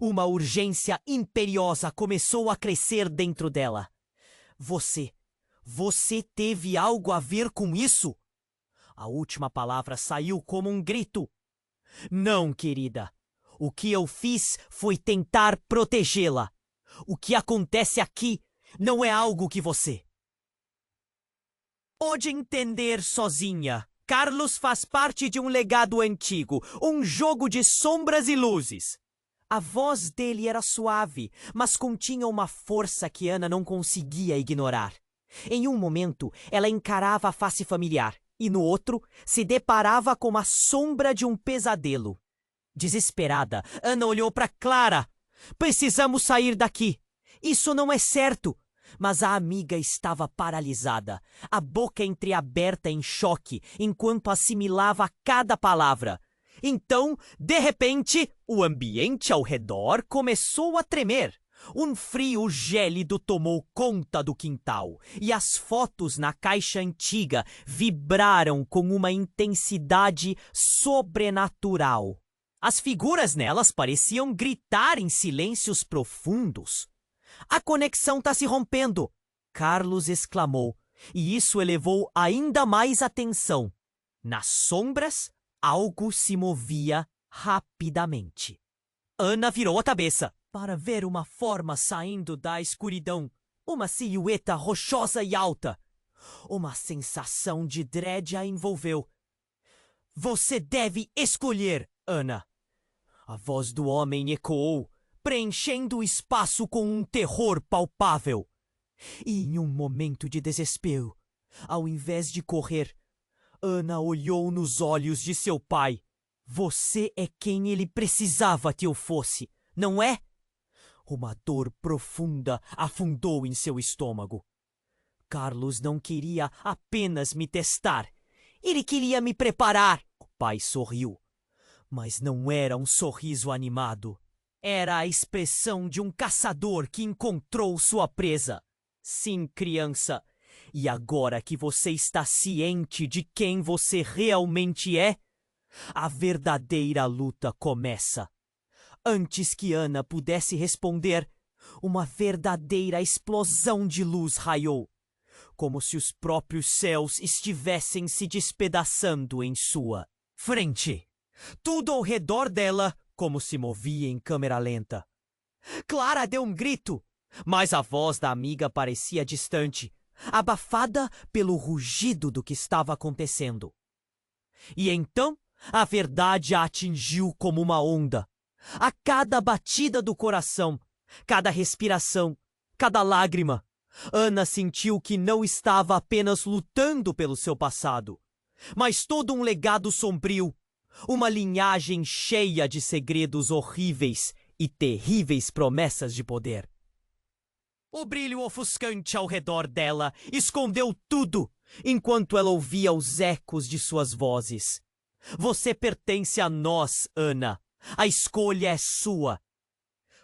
Uma urgência imperiosa começou a crescer dentro dela. Você teve algo a ver com isso? A última palavra saiu como um grito. Não, querida. O que eu fiz foi tentar protegê-la. O que acontece aqui não é algo que você pode entender sozinha. Carlos faz parte de um legado antigo, um jogo de sombras e luzes. A voz dele era suave, mas continha uma força que Ana não conseguia ignorar. Em um momento, ela encarava a face familiar, e no outro, se deparava com a sombra de um pesadelo. Desesperada, Ana olhou para Clara. Precisamos sair daqui. Isso não é certo. Mas a amiga estava paralisada, a boca entreaberta em choque, enquanto assimilava cada palavra. Então, de repente, o ambiente ao redor começou a tremer. Um frio gélido tomou conta do quintal, e as fotos na caixa antiga vibraram com uma intensidade sobrenatural. As figuras nelas pareciam gritar em silêncios profundos. A conexão está se rompendo, Carlos exclamou, e isso elevou ainda mais a tensão. Nas sombras, algo se movia rapidamente. Ana virou a cabeça para ver uma forma saindo da escuridão, uma silhueta rochosa e alta. Uma sensação de dread a envolveu. Você deve escolher, Ana. A voz do homem ecoou, preenchendo o espaço com um terror palpável. E em um momento de desespero, ao invés de correr, Ana olhou nos olhos de seu pai. Você é quem ele precisava que eu fosse, não é? Uma dor profunda afundou em seu estômago. Carlos não queria apenas me testar. Ele queria me preparar. O pai sorriu. Mas não era um sorriso animado. Era a expressão de um caçador que encontrou sua presa. Sim, criança. E agora que você está ciente de quem você realmente é, a verdadeira luta começa. Antes que Ana pudesse responder, uma verdadeira explosão de luz raiou, como se os próprios céus estivessem se despedaçando em sua frente. Tudo ao redor dela como se movia em câmera lenta. Clara deu um grito, mas a voz da amiga parecia distante, abafada pelo rugido do que estava acontecendo. E então a verdade a atingiu como uma onda. A cada batida do coração, cada respiração, cada lágrima, Ana sentiu que não estava apenas lutando pelo seu passado, mas todo um legado sombrio, uma linhagem cheia de segredos horríveis e terríveis promessas de poder. O brilho ofuscante ao redor dela escondeu tudo, enquanto ela ouvia os ecos de suas vozes. Você pertence a nós, Ana. A escolha é sua.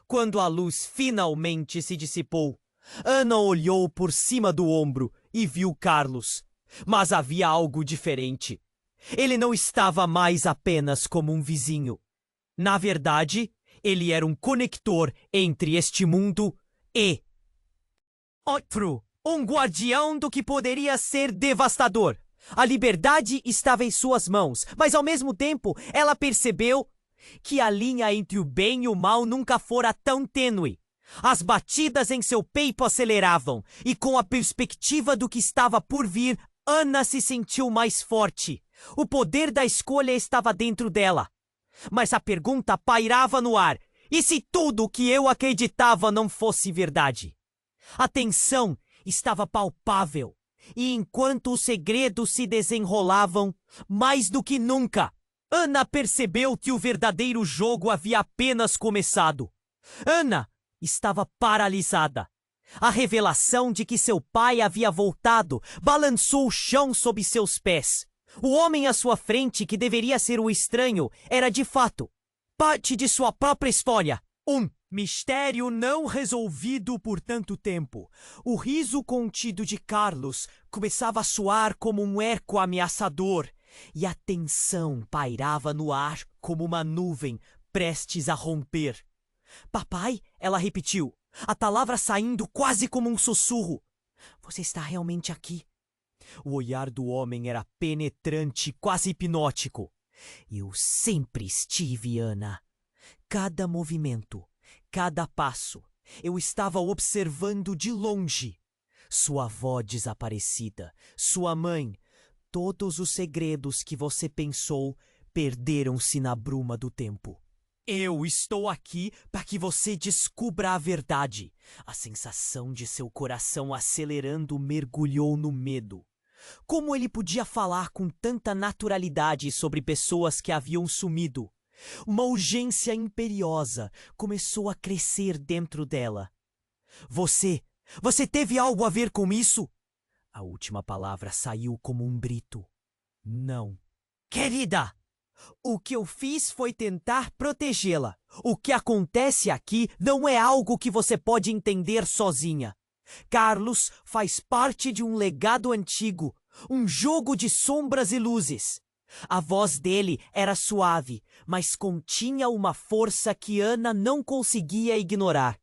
Quando a luz finalmente se dissipou, Ana olhou por cima do ombro e viu Carlos. Mas havia algo diferente. Ele não estava mais apenas como um vizinho. Na verdade, Ele era um conector entre este mundo e outro. Um guardião do que poderia ser devastador. A liberdade estava em suas mãos, mas ao mesmo tempo ela percebeu que a linha entre o bem e o mal nunca fora tão tênue. As batidas em seu peito aceleravam, e com a perspectiva do que estava por vir, Ana se sentiu mais forte. O poder da escolha estava dentro dela. Mas a pergunta pairava no ar: e se tudo o que eu acreditava não fosse verdade? A tensão estava palpável, e enquanto os segredos se desenrolavam, mais do que nunca, Ana percebeu que o verdadeiro jogo havia apenas começado. Ana estava paralisada. A revelação de que seu pai havia voltado balançou o chão sob seus pés. O homem à sua frente, que deveria ser o estranho, era de fato parte de sua própria história. Um mistério não resolvido por tanto tempo. O riso contido de Carlos começava a soar como um eco ameaçador, e a tensão pairava no ar como uma nuvem prestes a romper. Papai, ela repetiu, a palavra saindo quase como um sussurro. Você está realmente aqui? O olhar do homem era penetrante, quase hipnótico. Eu sempre estive, Ana. Cada movimento, cada passo, eu estava observando de longe. Sua avó desaparecida, sua mãe, todos os segredos que você pensou perderam-se na bruma do tempo. Eu estou aqui para que você descubra a verdade. A sensação de seu coração acelerando mergulhou no medo. Como ele podia falar com tanta naturalidade sobre pessoas que haviam sumido? Uma urgência imperiosa começou a crescer dentro dela. Você teve algo a ver com isso? A última palavra saiu como um grito. Não. Querida! O que eu fiz foi tentar protegê-la. O que acontece aqui não é algo que você pode entender sozinha. Carlos faz parte de um legado antigo, um jogo de sombras e luzes. A voz dele era suave, mas continha uma força que Ana não conseguia ignorar.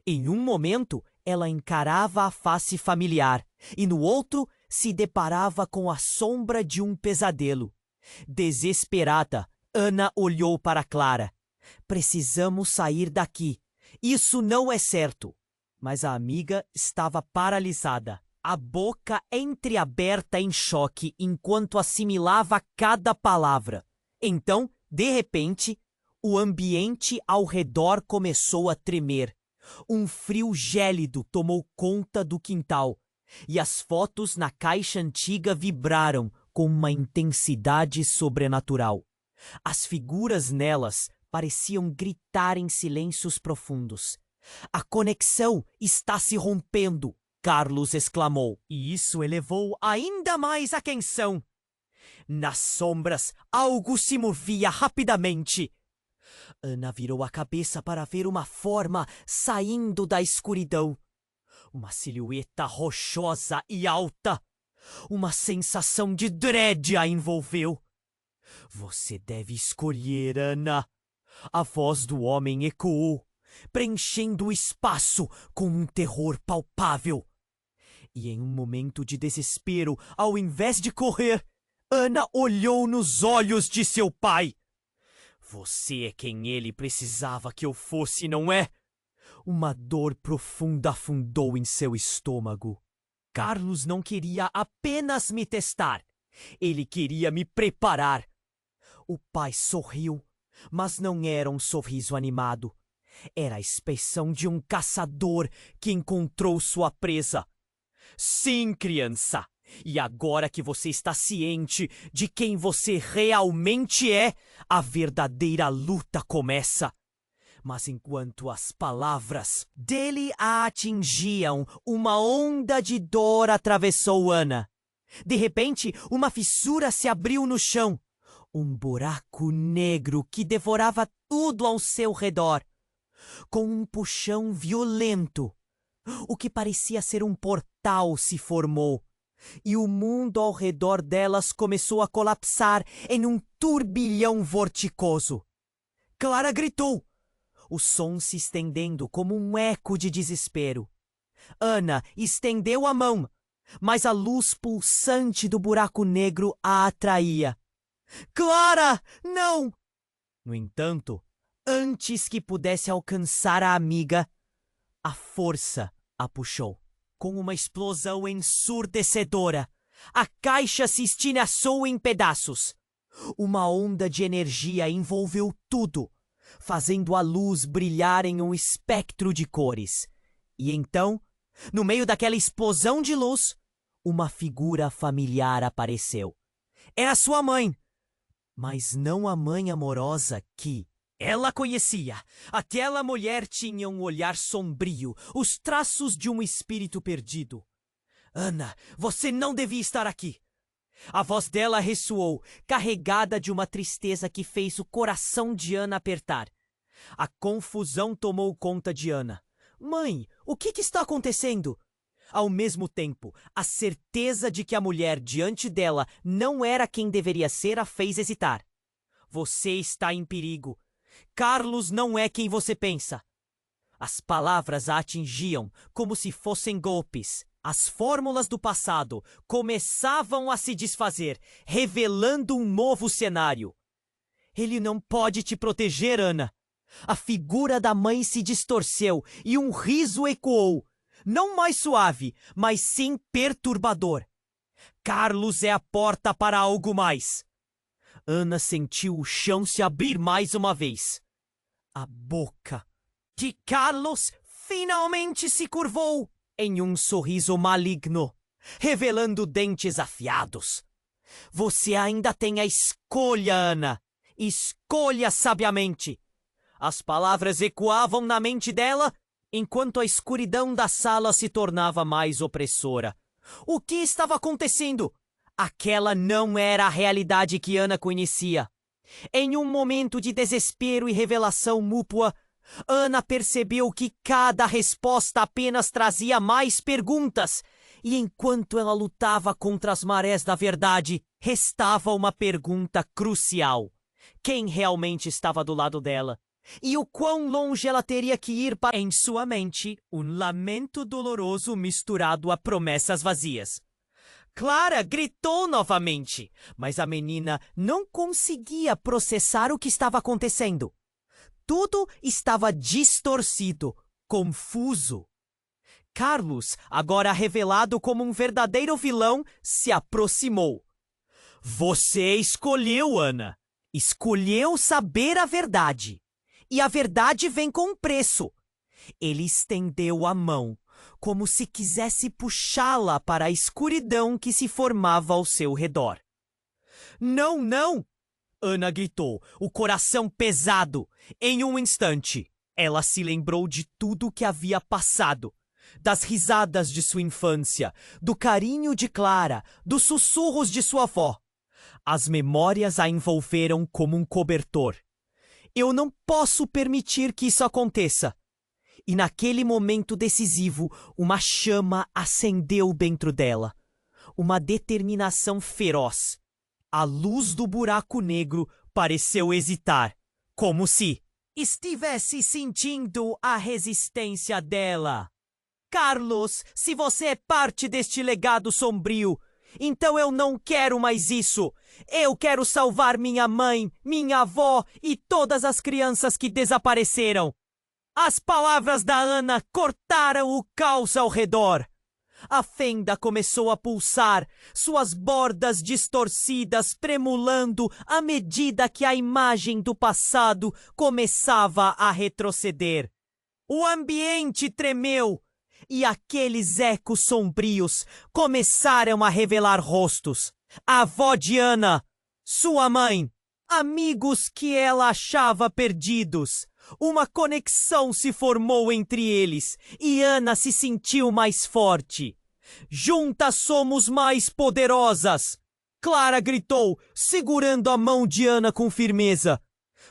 Em um momento, ela encarava a face familiar, e no outro se deparava com a sombra de um pesadelo. Desesperada, Ana olhou para Clara. Precisamos sair daqui. Isso não é certo. Mas a amiga estava paralisada, a boca entreaberta em choque enquanto assimilava cada palavra. Então, de repente, o ambiente ao redor começou a tremer. Um frio gélido tomou conta do quintal, e as fotos na caixa antiga vibraram com uma intensidade sobrenatural. As figuras nelas pareciam gritar em silêncios profundos. A conexão está se rompendo, Carlos exclamou, e isso elevou ainda mais a tensão. Nas sombras, algo se movia rapidamente. Ana virou a cabeça para ver uma forma saindo da escuridão. Uma silhueta rochosa e alta. Uma sensação de dread a envolveu. Você deve escolher, Ana. A voz do homem ecoou, preenchendo o espaço com um terror palpável. E em um momento de desespero, ao invés de correr, Ana olhou nos olhos de seu pai. Você é quem ele precisava que eu fosse, não é? Uma dor profunda afundou em seu estômago. Carlos não queria apenas me testar. Ele queria me preparar. O pai sorriu, mas não era um sorriso animado. Era a expressão de um caçador que encontrou sua presa. Sim, criança. E agora que você está ciente de quem você realmente é, a verdadeira luta começa. Mas enquanto as palavras dele a atingiam, uma onda de dor atravessou Ana. De repente, uma fissura se abriu no chão. Um buraco negro que devorava tudo ao seu redor. Com um puxão violento, o que parecia ser um portal se formou. E o mundo ao redor delas começou a colapsar em um turbilhão vorticoso. Clara gritou. o som se estendendo como um eco de desespero. Ana estendeu a mão, mas a luz pulsante do buraco negro a atraía. Clara, não! No entanto, antes que pudesse alcançar a amiga, a força a puxou. Com uma explosão ensurdecedora, a caixa se estilhaçou em pedaços. Uma onda de energia envolveu tudo, fazendo a luz brilhar em um espectro de cores. E então, no meio daquela explosão de luz, uma figura familiar apareceu. Era sua mãe, mas não a mãe amorosa que ela conhecia. Aquela mulher tinha um olhar sombrio, os traços de um espírito perdido. Ana, você não devia estar aqui. A voz dela ressoou, carregada de uma tristeza que fez o coração de Ana apertar. A confusão tomou conta de Ana. Mãe, o que está acontecendo? Ao mesmo tempo, a certeza de que a mulher diante dela não era quem deveria ser a fez hesitar. Você está em perigo. Carlos não é quem você pensa. As palavras a atingiam como se fossem golpes. As fórmulas do passado começavam a se desfazer, revelando um novo cenário. Ele não pode te proteger, Ana. A figura da mãe se distorceu e um riso ecoou. Não mais suave, mas sim perturbador. Carlos é a porta para algo mais. Ana sentiu o chão se abrir mais uma vez. A boca de Carlos finalmente se curvou em um sorriso maligno, revelando dentes afiados. Você ainda tem a escolha, Ana. Escolha sabiamente. As palavras ecoavam na mente dela, enquanto a escuridão da sala se tornava mais opressora. O que estava acontecendo? Aquela não era a realidade que Ana conhecia. Em um momento de desespero e revelação mútua, Ana percebeu que cada resposta apenas trazia mais perguntas, e enquanto ela lutava contra as marés da verdade, restava uma pergunta crucial. Quem realmente estava do lado dela? E o quão longe ela teria que ir para... Em sua mente, um lamento doloroso misturado a promessas vazias. Clara gritou novamente, mas a menina não conseguia processar o que estava acontecendo. Tudo estava distorcido, confuso. Carlos, agora revelado como um verdadeiro vilão, se aproximou. Você escolheu, Ana. Escolheu saber a verdade. E a verdade vem com um preço. Ele estendeu a mão, como se quisesse puxá-la para a escuridão que se formava ao seu redor. Não, não! Ana gritou, o coração pesado. Em um instante, ela se lembrou de tudo o que havia passado. Das risadas de sua infância, do carinho de Clara, dos sussurros de sua avó. As memórias a envolveram como um cobertor. Eu não posso permitir que isso aconteça. E naquele momento decisivo, uma chama acendeu dentro dela. Uma determinação feroz. A luz do buraco negro pareceu hesitar, como se estivesse sentindo a resistência dela. Carlos, se você é parte deste legado sombrio, então eu não quero mais isso. Eu quero salvar minha mãe, minha avó e todas as crianças que desapareceram. As palavras da Ana cortaram o caos ao redor. A fenda começou a pulsar, suas bordas distorcidas tremulando à medida que a imagem do passado começava a retroceder. O ambiente tremeu e aqueles ecos sombrios começaram a revelar rostos. A avó de Ana, sua mãe, amigos que ela achava perdidos. Uma conexão se formou entre eles e Ana se sentiu mais forte. Juntas somos mais poderosas! Clara gritou, segurando a mão de Ana com firmeza.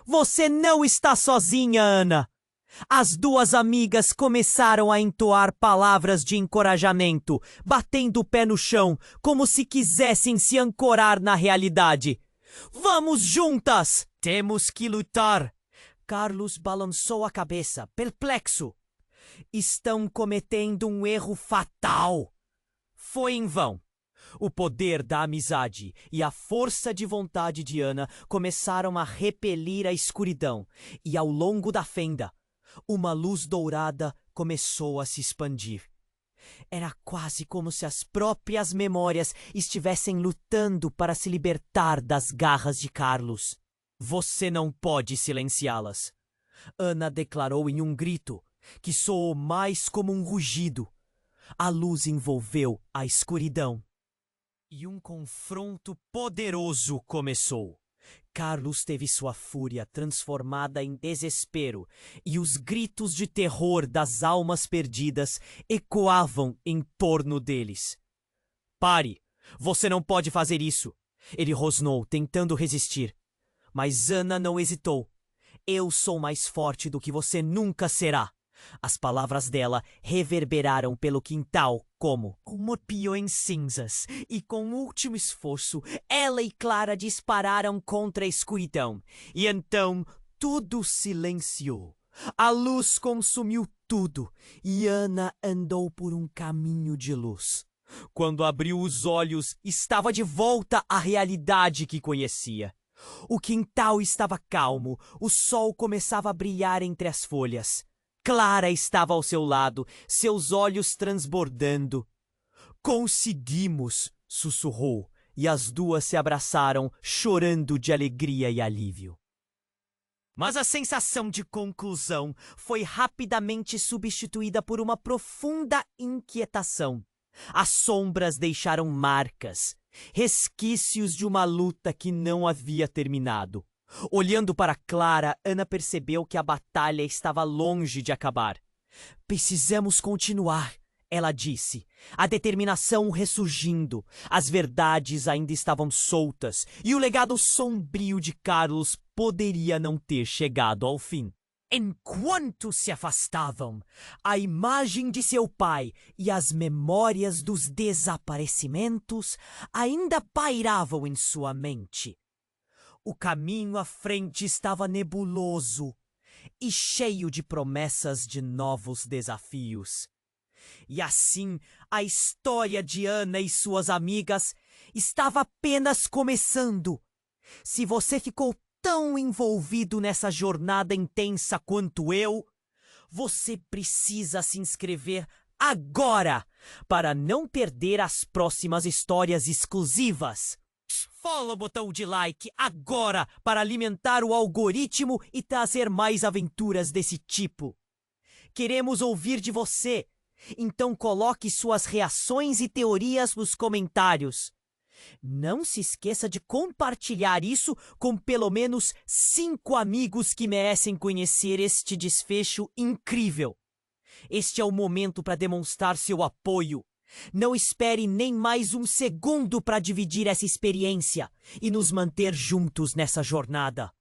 Você não está sozinha, Ana! As duas amigas começaram a entoar palavras de encorajamento, batendo o pé no chão, como se quisessem se ancorar na realidade. Vamos juntas! Temos que lutar! Carlos balançou a cabeça, perplexo. Estão cometendo um erro fatal. Foi em vão. O poder da amizade e a força de vontade de Ana começaram a repelir a escuridão, e ao longo da fenda, uma luz dourada começou a se expandir. Era quase como se as próprias memórias estivessem lutando para se libertar das garras de Carlos. Você não pode silenciá-las, Ana declarou em um grito, que soou mais como um rugido. A luz envolveu a escuridão. E um confronto poderoso começou. Carlos teve sua fúria transformada em desespero, e os gritos de terror das almas perdidas ecoavam em torno deles. Pare! Você não pode fazer isso! Ele rosnou, tentando resistir. Mas Ana não hesitou. Eu sou mais forte do que você nunca será. As palavras dela reverberaram pelo quintal como um pio em cinzas, e com um último esforço, ela e Clara dispararam contra a escuridão. E então tudo silenciou. A luz consumiu tudo, e Ana andou por um caminho de luz. Quando abriu os olhos, estava de volta à realidade que conhecia. O quintal estava calmo, o sol começava a brilhar entre as folhas. Clara estava ao seu lado, seus olhos transbordando. Conseguimos! Sussurrou, e as duas se abraçaram, chorando de alegria e alívio. Mas a sensação de conclusão foi rapidamente substituída por uma profunda inquietação. As sombras deixaram marcas, resquícios de uma luta que não havia terminado. Olhando para Clara, Ana percebeu que a batalha estava longe de acabar. Precisamos continuar, ela disse, a determinação ressurgindo. As verdades ainda estavam soltas e o legado sombrio de Carlos poderia não ter chegado ao fim. Enquanto se afastavam, a imagem de seu pai e as memórias dos desaparecimentos ainda pairavam em sua mente. O caminho à frente estava nebuloso e cheio de promessas de novos desafios. E assim, a história de Ana e suas amigas estava apenas começando. Se você ficou tão envolvido nessa jornada intensa quanto eu, você precisa se inscrever agora para não perder as próximas histórias exclusivas. Follow o botão de like agora para alimentar o algoritmo e trazer mais aventuras desse tipo. Queremos ouvir de você, então coloque suas reações e teorias nos comentários. Não se esqueça de compartilhar isso com pelo menos 5 amigos que merecem conhecer este desfecho incrível. Este é o momento para demonstrar seu apoio. Não espere nem mais um segundo para dividir essa experiência e nos manter juntos nessa jornada.